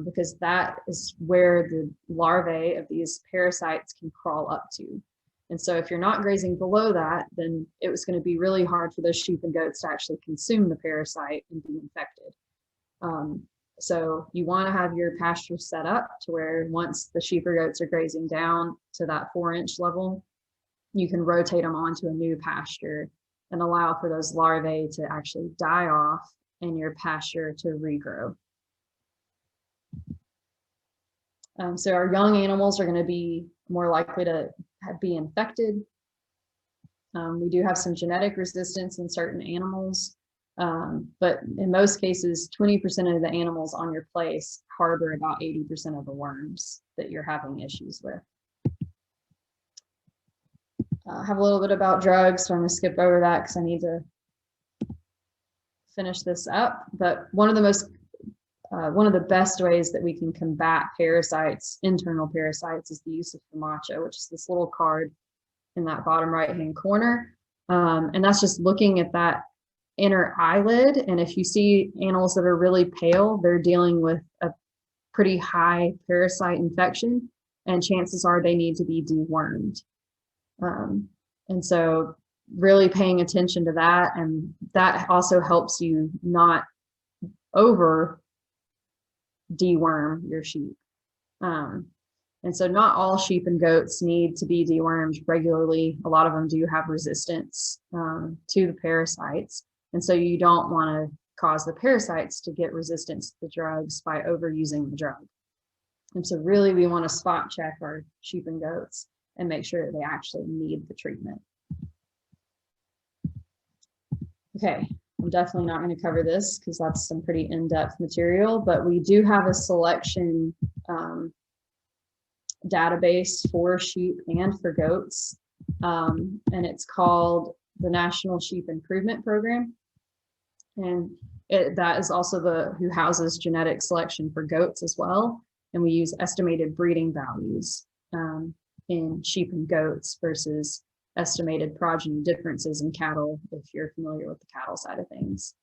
because that is where the larvae of these parasites can crawl up to. And so if you're not grazing below that, then it was going to be really hard for those sheep and goats to actually consume the parasite and be infected. So you want to have your pasture set up to where once the sheep or goats are grazing down to that 4-inch level, you can rotate them onto a new pasture and allow for those larvae to actually die off and your pasture to regrow. So our young animals are going to be more likely to be infected. We do have some genetic resistance in certain animals, but in most cases, 20% of the animals on your place harbor about 80% of the worms that you're having issues with. have a little bit about drugs, so I'm going to skip over that because I need to finish this up. But one of the best ways that we can combat parasites, internal parasites, is the use of FAMACHA, which is this little card in that bottom right-hand corner. And that's just looking at that inner eyelid. And if you see animals that are really pale, they're dealing with a pretty high parasite infection, and chances are they need to be dewormed. And so really paying attention to that, and that also helps you not over deworm your sheep. And so not all sheep and goats need to be dewormed regularly. A lot of them do have resistance to the parasites. And so you don't want to cause the parasites to get resistance to the drugs by overusing the drug. And so really we want to spot check our sheep and goats and make sure that they actually need the treatment. Okay, I'm definitely not going to cover this because that's some pretty in-depth material, but we do have a selection database for sheep and for goats, and it's called the National Sheep Improvement Program. And that is also who houses genetic selection for goats as well. And we use estimated breeding values in sheep and goats versus estimated progeny differences in cattle, if you're familiar with the cattle side of things.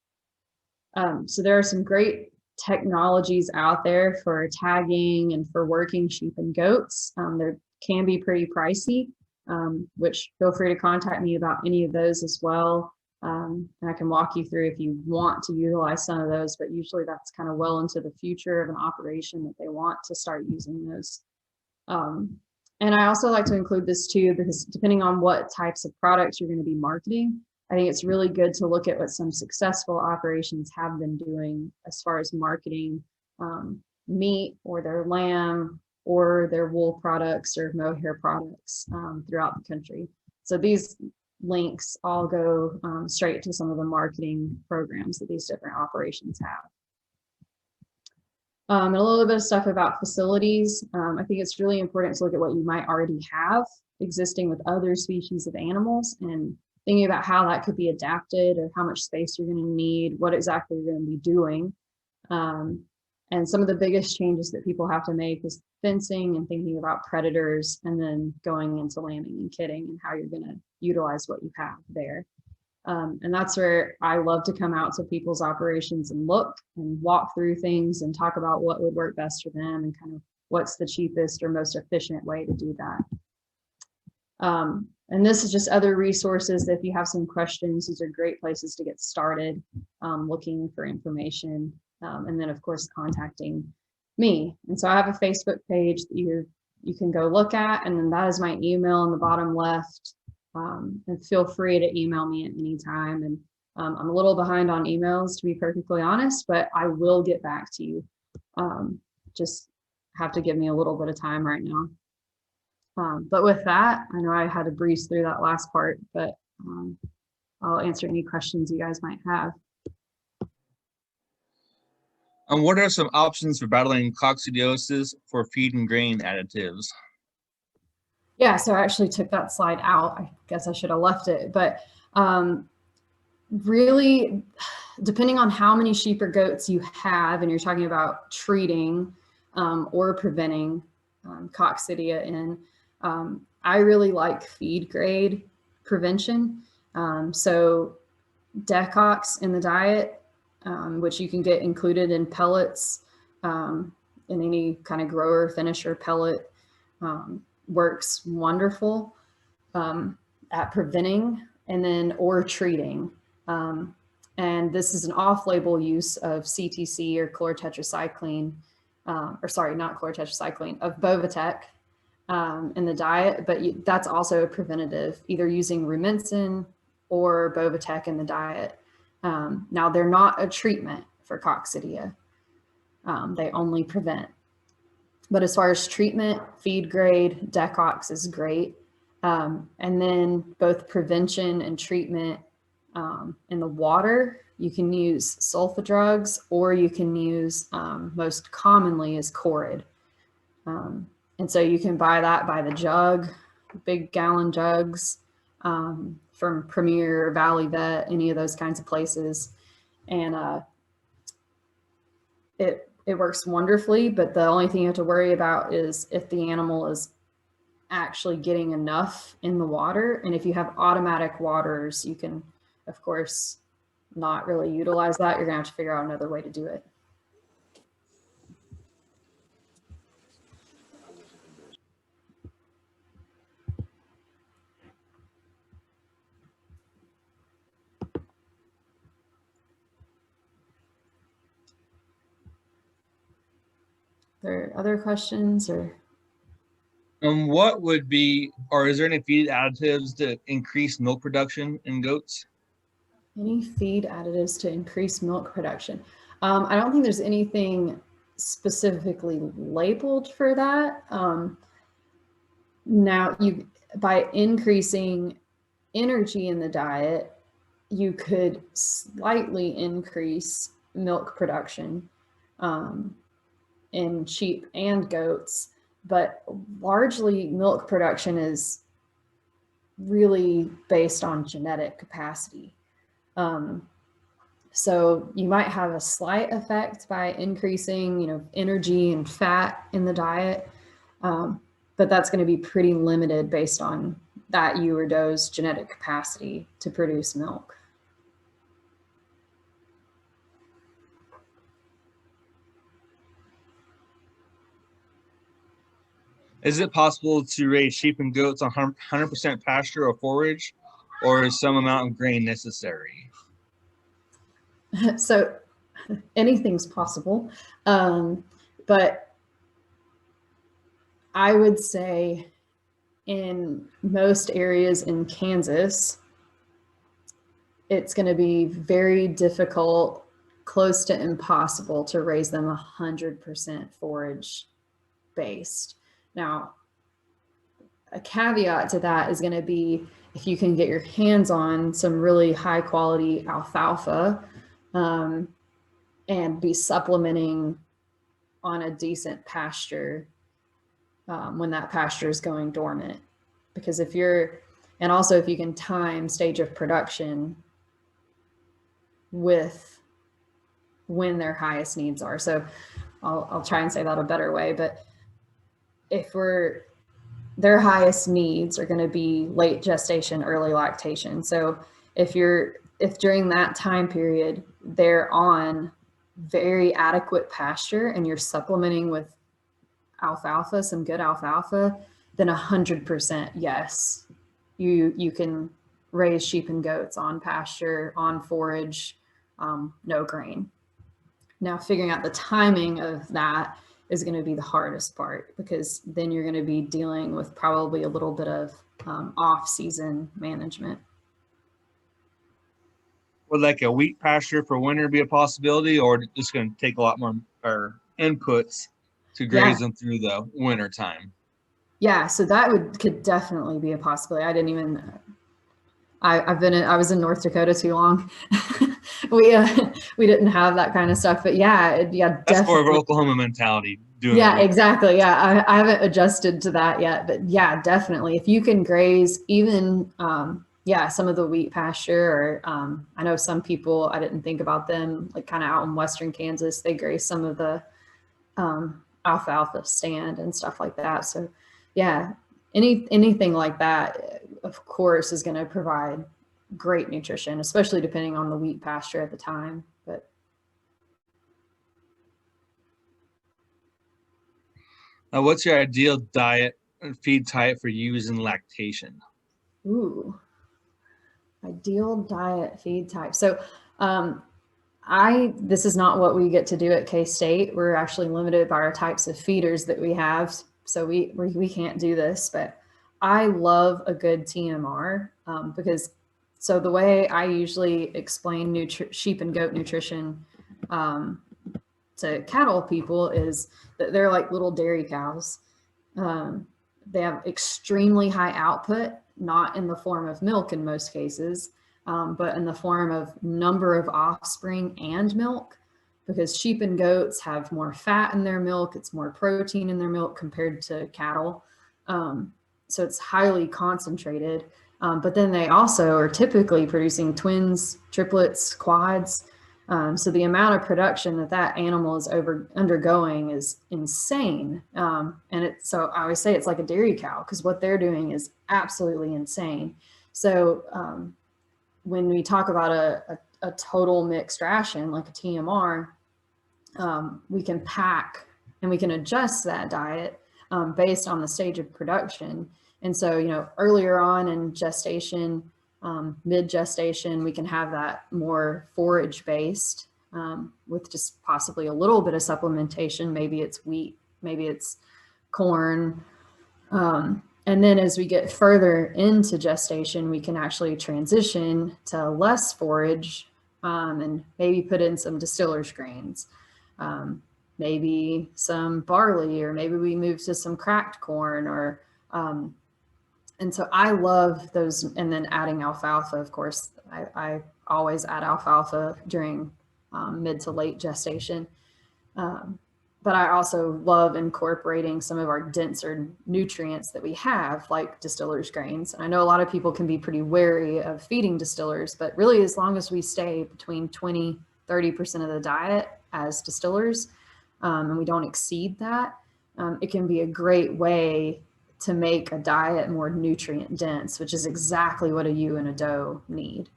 So there are some great technologies out there for tagging and for working sheep and goats. There can be pretty pricey, which feel free to contact me about any of those as well. And I can walk you through if you want to utilize some of those, but usually that's kind of well into the future of an operation that they want to start using those. And I also like to include this too, because depending on what types of products you're going to be marketing, I think it's really good to look at what some successful operations have been doing as far as marketing meat or their lamb or their wool products or mohair products throughout the country. So these links all go straight to some of the marketing programs that these different operations have. And a little bit of stuff about facilities. I think it's really important to look at what you might already have existing with other species of animals and thinking about how that could be adapted or how much space you're going to need, what exactly you're going to be doing. And some of the biggest changes that people have to make is fencing and thinking about predators, and then going into lambing and kidding and how you're going to utilize what you have there. And that's where I love to come out to people's operations and look and walk through things and talk about what would work best for them and kind of what's the cheapest or most efficient way to do that. And this is just other resources. If you have some questions, these are great places to get started looking for information. And then of course, contacting me. And so I have a Facebook page that you can go look at, and then that is my email in the bottom left. And feel free to email me at any time. And I'm a little behind on emails, to be perfectly honest, but I will get back to you. Just have to give me a little bit of time right now. But with that, I know I had to breeze through that last part, but I'll answer any questions you guys might have. And what are some options for battling coccidiosis for feed and grain additives? Yeah, so I actually took that slide out. I guess I should have left it, but really, depending on how many sheep or goats you have, and you're talking about treating or preventing coccidia in, I really like feed grade prevention. So Decox in the diet, which you can get included in pellets in any kind of grower finisher pellet, works wonderful at preventing and then or treating. And this is an off-label use of CTC or chlorotetracycline, or sorry, not chlorotetracycline, of Bovatec in the diet, but that's also a preventative, either using Rumensin or Bovatec in the diet. Now they're not a treatment for coccidia. They only prevent. But as far as treatment, feed grade, Decox is great. And then both prevention and treatment in the water, you can use sulfa drugs, or you can use, most commonly is Corid. And so you can buy that by the jug, big gallon jugs. from Premier, Valley Vet, any of those kinds of places. And it works wonderfully, but the only thing you have to worry about is if the animal is actually getting enough in the water. And if you have automatic waters, you can, of course, not really utilize that. You're gonna have to figure out another way to do it. There are other questions or? What would be, or is there any feed additives to increase milk production in goats? Any feed additives to increase milk production? I don't think there's anything specifically labeled for that. Now, by increasing energy in the diet, you could slightly increase milk production in sheep and goats, but largely milk production is really based on genetic capacity. So you might have a slight effect by increasing, energy and fat in the diet, but that's going to be pretty limited based on that ewe or doe's genetic capacity to produce milk. Is it possible to raise sheep and goats on 100% pasture or forage, or is some amount of grain necessary? So anything's possible, but I would say in most areas in Kansas, it's going to be very difficult, close to impossible, to raise them 100% forage based. Now, a caveat to that is going to be if you can get your hands on some really high quality alfalfa and be supplementing on a decent pasture when that pasture is going dormant. Because if you can time stage of production with when their highest needs are. So I'll try and say that a better way, but their highest needs are going to be late gestation, early lactation. So if during that time period they're on very adequate pasture and you're supplementing with alfalfa, some good alfalfa, then 100% yes, you can raise sheep and goats on pasture, on forage, no grain. Now, figuring out the timing of that is going to be the hardest part, because then you're going to be dealing with probably a little bit of off-season management. Would like a wheat pasture for winter be a possibility, or just going to take a lot more inputs to graze them through the winter time? Yeah, so that could definitely be a possibility. I was in North Dakota too long. we didn't have that kind of stuff, but yeah, That's definitely. more of Oklahoma mentality. Exactly. Yeah, I haven't adjusted to that yet, but yeah, definitely. If you can graze even, some of the wheat pasture, or I know some people, I didn't think about them, like kind of out in Western Kansas, they graze some of the alfalfa stand and stuff like that. So yeah, anything like that, of course, is going to provide great nutrition, especially depending on the wheat pasture at the time. But what's your ideal diet and feed type for ewes in lactation? Ideal diet feed type. So this is not what we get to do at K-State. We're actually limited by our types of feeders that we have. So we can't do this, but I love a good TMR because the way I usually explain sheep and goat nutrition to cattle people is that they're like little dairy cows. They have extremely high output, not in the form of milk in most cases, but in the form of number of offspring and milk, because sheep and goats have more fat in their milk. It's more protein in their milk compared to cattle. So it's highly concentrated. But then they also are typically producing twins, triplets, quads. So the amount of production that that animal is undergoing is insane. So I always say it's like a dairy cow, because what they're doing is absolutely insane. So when we talk about a total mixed ration, like a TMR, we can pack and we can adjust that diet based on the stage of production. And so, you know, earlier on in gestation, mid-gestation, we can have that more forage based with just possibly a little bit of supplementation. Maybe it's wheat, maybe it's corn. And then as we get further into gestation, we can actually transition to less forage and maybe put in some distiller's grains, maybe some barley, or maybe we move to some cracked corn, or and so I love those. And then adding alfalfa, of course, I always add alfalfa during mid to late gestation. But I also love incorporating some of our denser nutrients that we have, like distiller's grains. And I know a lot of people can be pretty wary of feeding distillers, but really as long as we stay between 20–30% of the diet as distillers, and we don't exceed that, it can be a great way to make a diet more nutrient dense, which is exactly what a ewe and a doe need.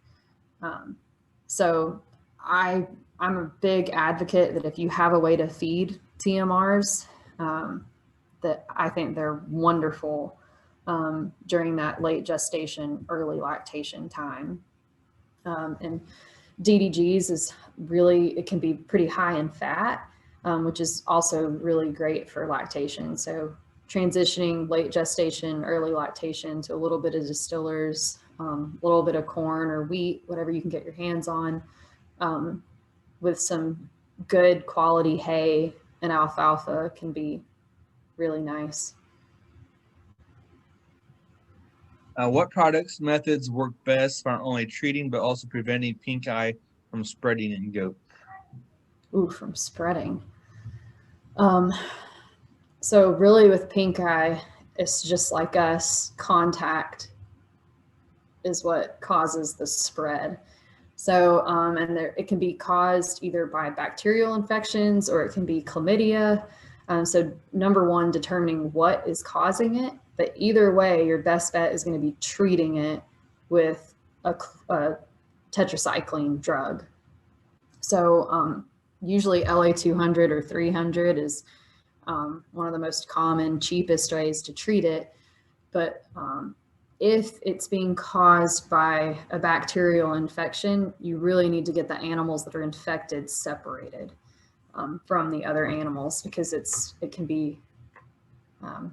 So I'm a big advocate that if you have a way to feed TMRs, that I think they're wonderful during that late gestation, early lactation time. And DDGs is really, it can be pretty high in fat, which is also really great for lactation. So transitioning late gestation, early lactation to a little bit of distillers, a little bit of corn or wheat, whatever you can get your hands on, with some good quality hay and alfalfa can be really nice. What products, methods work best for not only treating but also preventing pink eye from spreading in goat? Ooh, from spreading. So really with pink eye, it's just like us, contact is what causes the spread. So, and it can be caused either by bacterial infections or it can be chlamydia. So number one, determining what is causing it. But either way, your best bet is going to be treating it with a tetracycline drug. So usually LA200 or 300 is one of the most common, cheapest ways to treat it. But if it's being caused by a bacterial infection, you really need to get the animals that are infected separated from the other animals, because it can be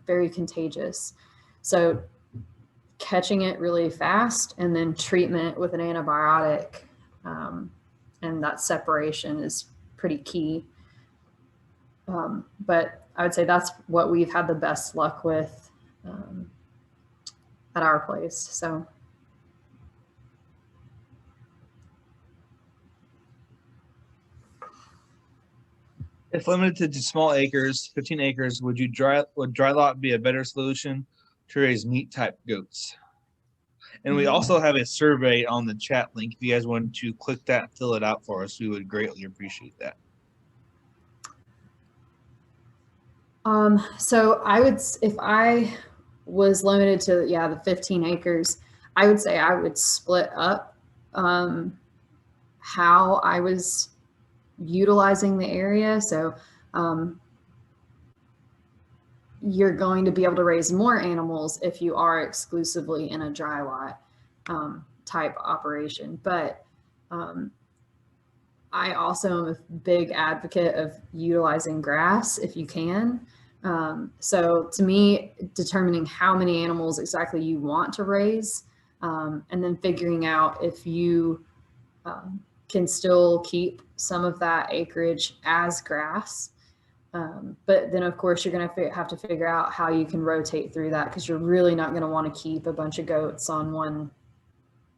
very contagious. So catching it really fast and then treatment with an antibiotic, and that separation is pretty key. But I would say that's what we've had the best luck with at our place. So if limited to small acres, 15 acres, would dry lot be a better solution to raise meat type goats? And we also have a survey on the chat link. If you guys want to click that and fill it out for us, we would greatly appreciate that. So I would, if I was limited to, the 15 acres, I would say I would split up how I was utilizing the area. So you're going to be able to raise more animals if you are exclusively in a dry lot type operation. But I also am a big advocate of utilizing grass if you can. So to me, determining how many animals exactly you want to raise, and then figuring out if you can still keep some of that acreage as grass. But then of course you're going to have to figure out how you can rotate through that, because you're really not going to want to keep a bunch of goats on one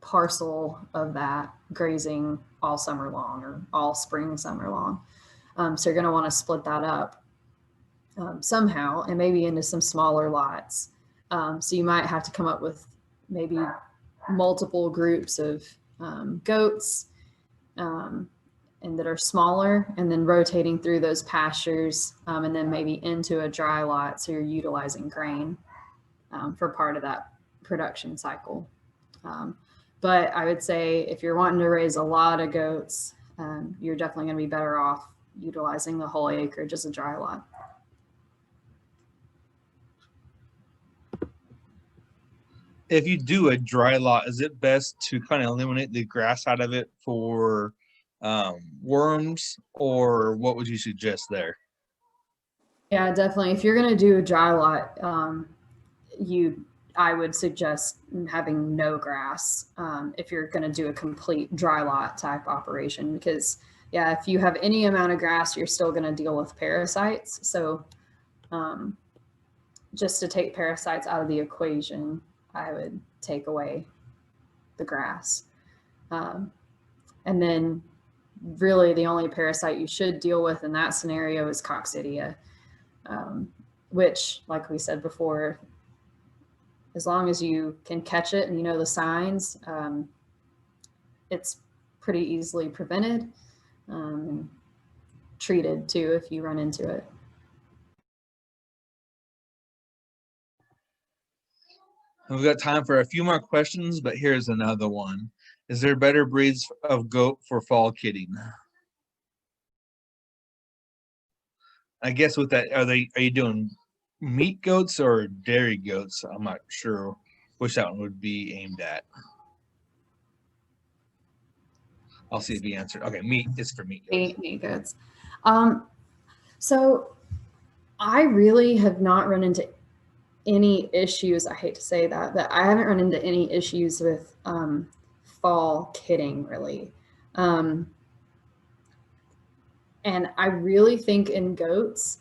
parcel of that grazing all summer long or all spring, summer long. So you're going to want to split that up somehow, and maybe into some smaller lots. So you might have to come up with maybe multiple groups of goats and that are smaller, and then rotating through those pastures, and then maybe into a dry lot. So you're utilizing grain for part of that production cycle. But I would say if you're wanting to raise a lot of goats, you're definitely going to be better off utilizing the whole acreage as a dry lot. If you do a dry lot, is it best to kind of eliminate the grass out of it for worms, or what would you suggest there? Yeah, definitely. If you're going to do a dry lot, I would suggest having no grass if you're going to do a complete dry lot type operation, because yeah, if you have any amount of grass, you're still going to deal with parasites. So just to take parasites out of the equation, I would take away the grass. And then really the only parasite you should deal with in that scenario is coccidia, which, like we said before, as long as you can catch it and you know the signs, it's pretty easily prevented and treated too if you run into it. We've got time for a few more questions, but here's another one. Is there better breeds of goat for fall kidding? I guess with that, are you doing meat goats or dairy goats? I'm not sure which that one would be aimed at. I'll see if he answered. Okay, meat is for meat goats. Meat goats. So I really have not run into any issues. I hate to say that, but I haven't run into any issues with fall kidding really. And I really think in goats,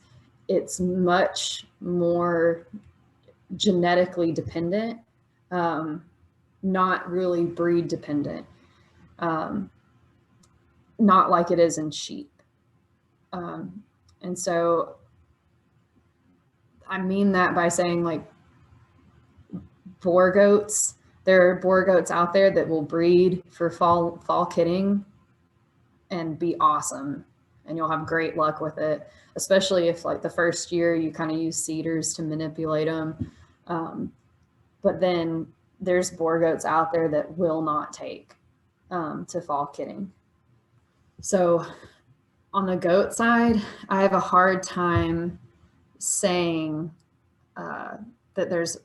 it's much more genetically dependent, not really breed dependent, not like it is in sheep. And so I mean that by saying, like, boar goats, there are boar goats out there that will breed for fall kidding and be awesome, and you'll have great luck with it, especially if, like, the first year you kind of use seeders to manipulate them. But then there's boar goats out there that will not take to fall kidding. So on the goat side, I have a hard time saying that there's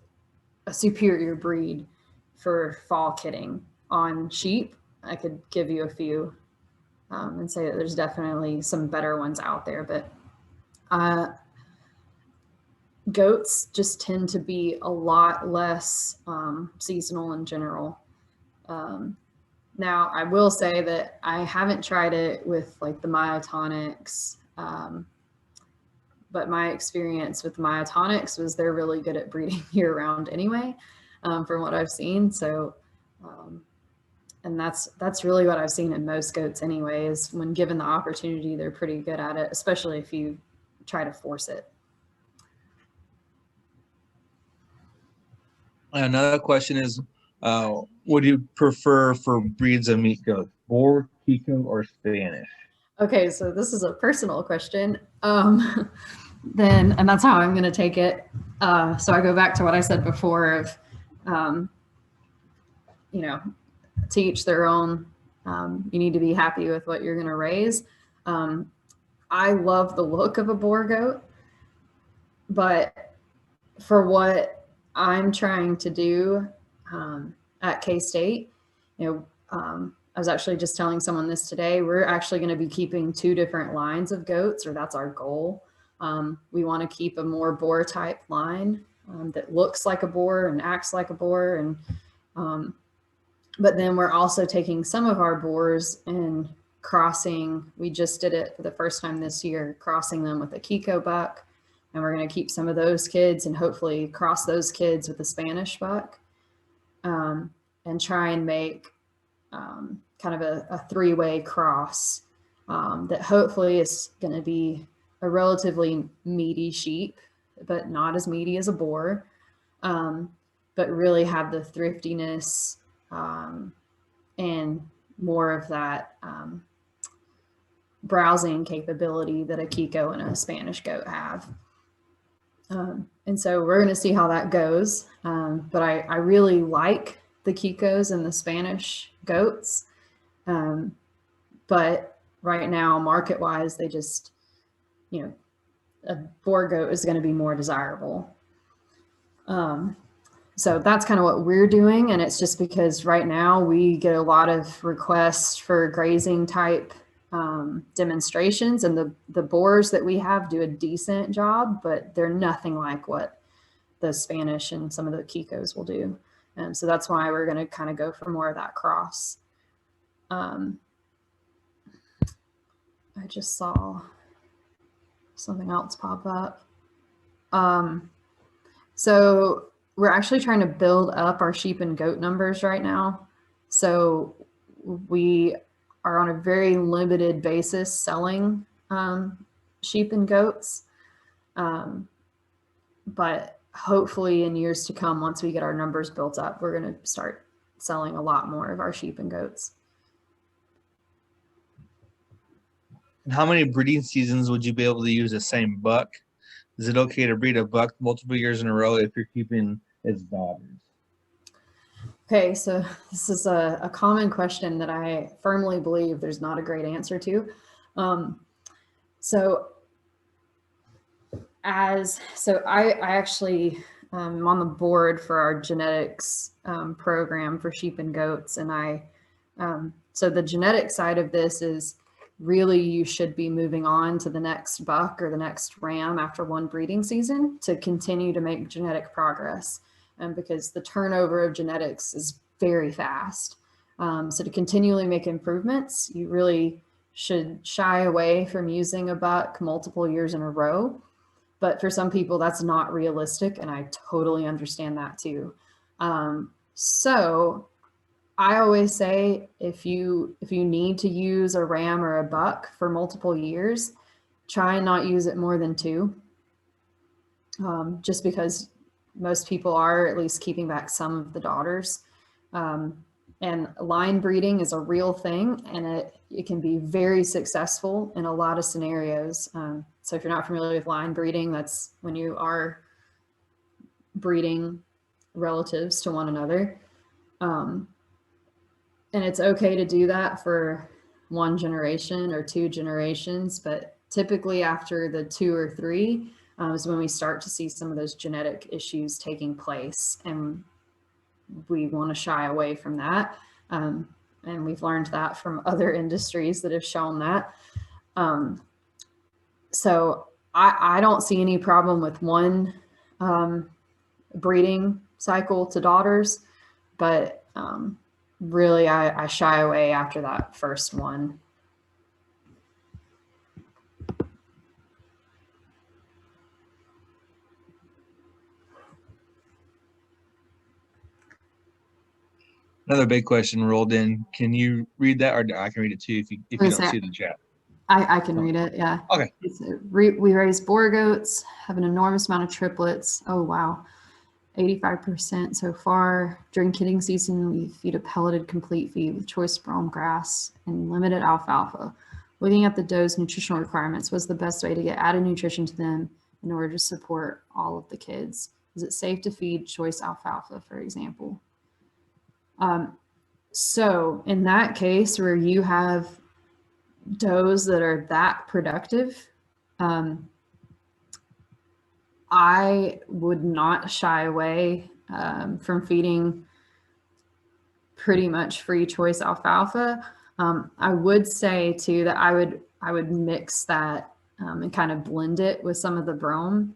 a superior breed for fall kidding. On sheep, I could give you a few and say that there's definitely some better ones out there, but goats just tend to be a lot less seasonal in general. Now, I will say that I haven't tried it with, like, the myotonics, but my experience with myotonics was they're really good at breeding year round anyway, from what I've seen. So, and that's really what I've seen in most goats anyway, is when given the opportunity, they're pretty good at it, especially if you try to force it. Another question is, what do you prefer for breeds of meat goats, boar, Kiko, or Spanish? Okay, so this is a personal question. Then, and that's how I'm going to take it. So I go back to what I said before of, you know, to each their own. You need to be happy with what you're going to raise. I love the look of a boar goat, but for what I'm trying to do at K-State, you know, I was actually just telling someone this today. We're actually going to be keeping 2 different lines of goats, or that's our goal. We want to keep a more boar type line that looks like a boar and acts like a boar. And but then we're also taking some of our boars and crossing. We just did it for the first time this year, crossing them with a Kiko buck. And we're going to keep some of those kids and hopefully cross those kids with a Spanish buck, and try and make kind of a 3-way cross that hopefully is going to be a relatively meaty sheep, but not as meaty as a boar, but really have the thriftiness and more of that browsing capability that a Kiko and a Spanish goat have. And so we're going to see how that goes. But I really like the Kikos and the Spanish goats. But right now, market wise, they just, you know, a boar goat is going to be more desirable. So that's kind of what we're doing. And it's just because right now we get a lot of requests for grazing type demonstrations, and the boars that we have do a decent job, but they're nothing like what the Spanish and some of the Kikos will do. And so that's why we're going to kind of go for more of that cross. I just saw something else pop up. So we're actually trying to build up our sheep and goat numbers right now. So we are on a very limited basis selling sheep and goats. But hopefully in years to come, once we get our numbers built up, we're going to start selling a lot more of our sheep and goats. And how many breeding seasons would you be able to use the same buck? Is it okay to breed a buck multiple years in a row if you're keeping its daughters? Okay, so this is a common question that I firmly believe there's not a great answer to. So I actually am on the board for our genetics program for sheep and goats, and so the genetic side of this is really you should be moving on to the next buck or the next ram after one breeding season to continue to make genetic progress, because the turnover of genetics is very fast. So to continually make improvements, you really should shy away from using a buck multiple years in a row. But for some people, that's not realistic, and I totally understand that too. So I always say if you need to use a ram or a buck for multiple years, try and not use it more than 2. Just because most people are at least keeping back some of the daughters. And line breeding is a real thing, and it can be very successful in a lot of scenarios. So if you're not familiar with line breeding, that's when you are breeding relatives to one another. And it's okay to do that for 1 generation or 2 generations, but typically after the 2 or 3 is when we start to see some of those genetic issues taking place, and we want to shy away from that. And we've learned that from other industries that have shown that. So I don't see any problem with 1 breeding cycle to daughters, but really I shy away after that first one. Another big question rolled in. Can you read that, or I can read it too if you don't see the chat? I can read it, yeah. Okay. We raise boar goats, have an enormous amount of triplets. Oh, wow. 85% so far. During kidding season, we feed a pelleted complete feed with choice brome grass and limited alfalfa. Looking at the doe's nutritional requirements, what's the best way to get added nutrition to them in order to support all of the kids? Is it safe to feed choice alfalfa, for example? So in that case, where you have does that are that productive, I would not shy away from feeding pretty much free choice alfalfa. I would say too that I would mix that and kind of blend it with some of the brome,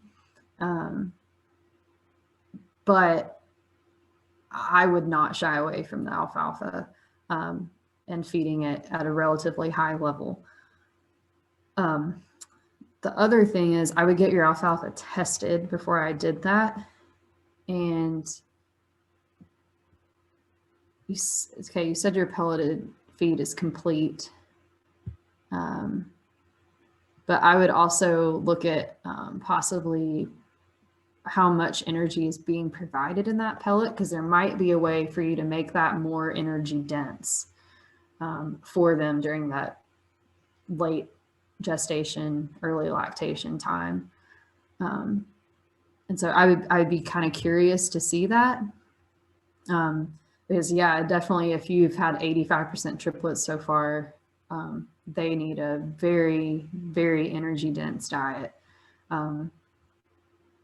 but I would not shy away from the alfalfa and feeding it at a relatively high level. The other thing is I would get your alfalfa tested before I did that. And you said your pelleted feed is complete. But I would also look at possibly how much energy is being provided in that pellet, because there might be a way for you to make that more energy dense for them during that late gestation, early lactation time. And so I'd be kind of curious to see that. Because yeah, definitely if you've had 85% triplets so far, they need a very, very energy dense diet.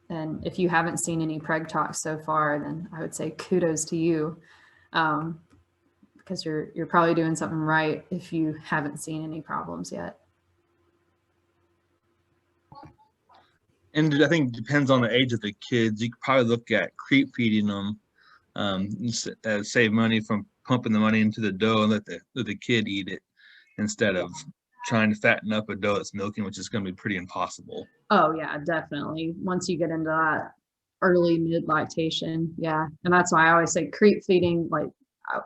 And if you haven't seen any preg tox so far, then I would say kudos to you, because you're probably doing something right if you haven't seen any problems yet. And I think it depends on the age of the kids. You could probably look at creep feeding them, save money from pumping the money into the dough and let the kid eat it instead of trying to fatten up a dough that's milking, which is going to be pretty impossible. Oh yeah, definitely. Once you get into that early mid lactation, yeah. And that's why I always say creep feeding, like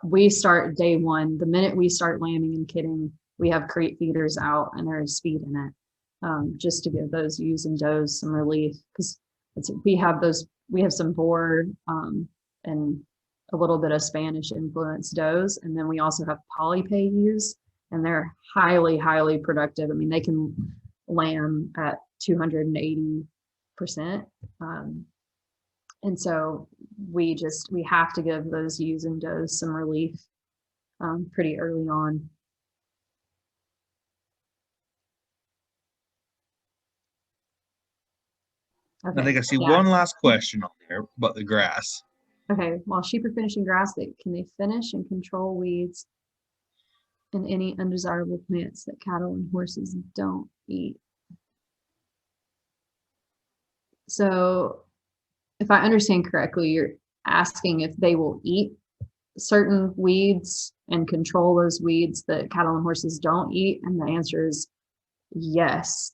we start day one. The minute we start lambing and kidding, we have creep feeders out and there's feed in it, just to give those ewes and does some relief, because we have some boer and a little bit of Spanish influenced does, and then we also have polypay ewes, and they're highly, highly productive. I mean, they can lamb at 280%. And so we have to give those ewes and does some relief pretty early on. Okay. I think I see one last question on there about the grass. Okay, while sheep are finishing grass, can they finish and control weeds and any undesirable plants that cattle and horses don't eat? So if I understand correctly, you're asking if they will eat certain weeds and control those weeds that cattle and horses don't eat, and the answer is yes.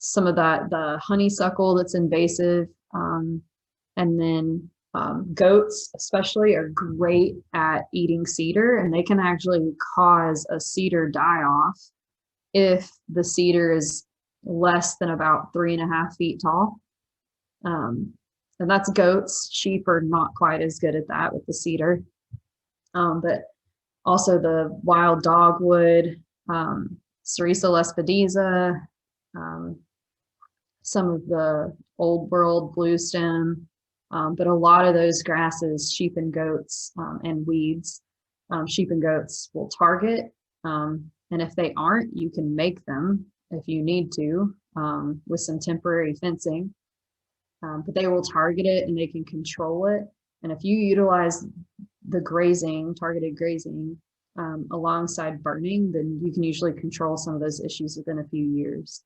Some of the honeysuckle that's invasive, and then goats especially are great at eating cedar, and they can actually cause a cedar die-off if the cedar is less than about 3.5 feet tall. And that's goats. Sheep are not quite as good at that with the cedar. But also the wild dogwood, Cerisa lespedeza, some of the old world blue stem, but a lot of those grasses, sheep and goats, and weeds, sheep and goats will target. And if they aren't, you can make them if you need to, with some temporary fencing. But they will target it and they can control it. And if you utilize the grazing, targeted grazing, alongside burning, then you can usually control some of those issues within a few years.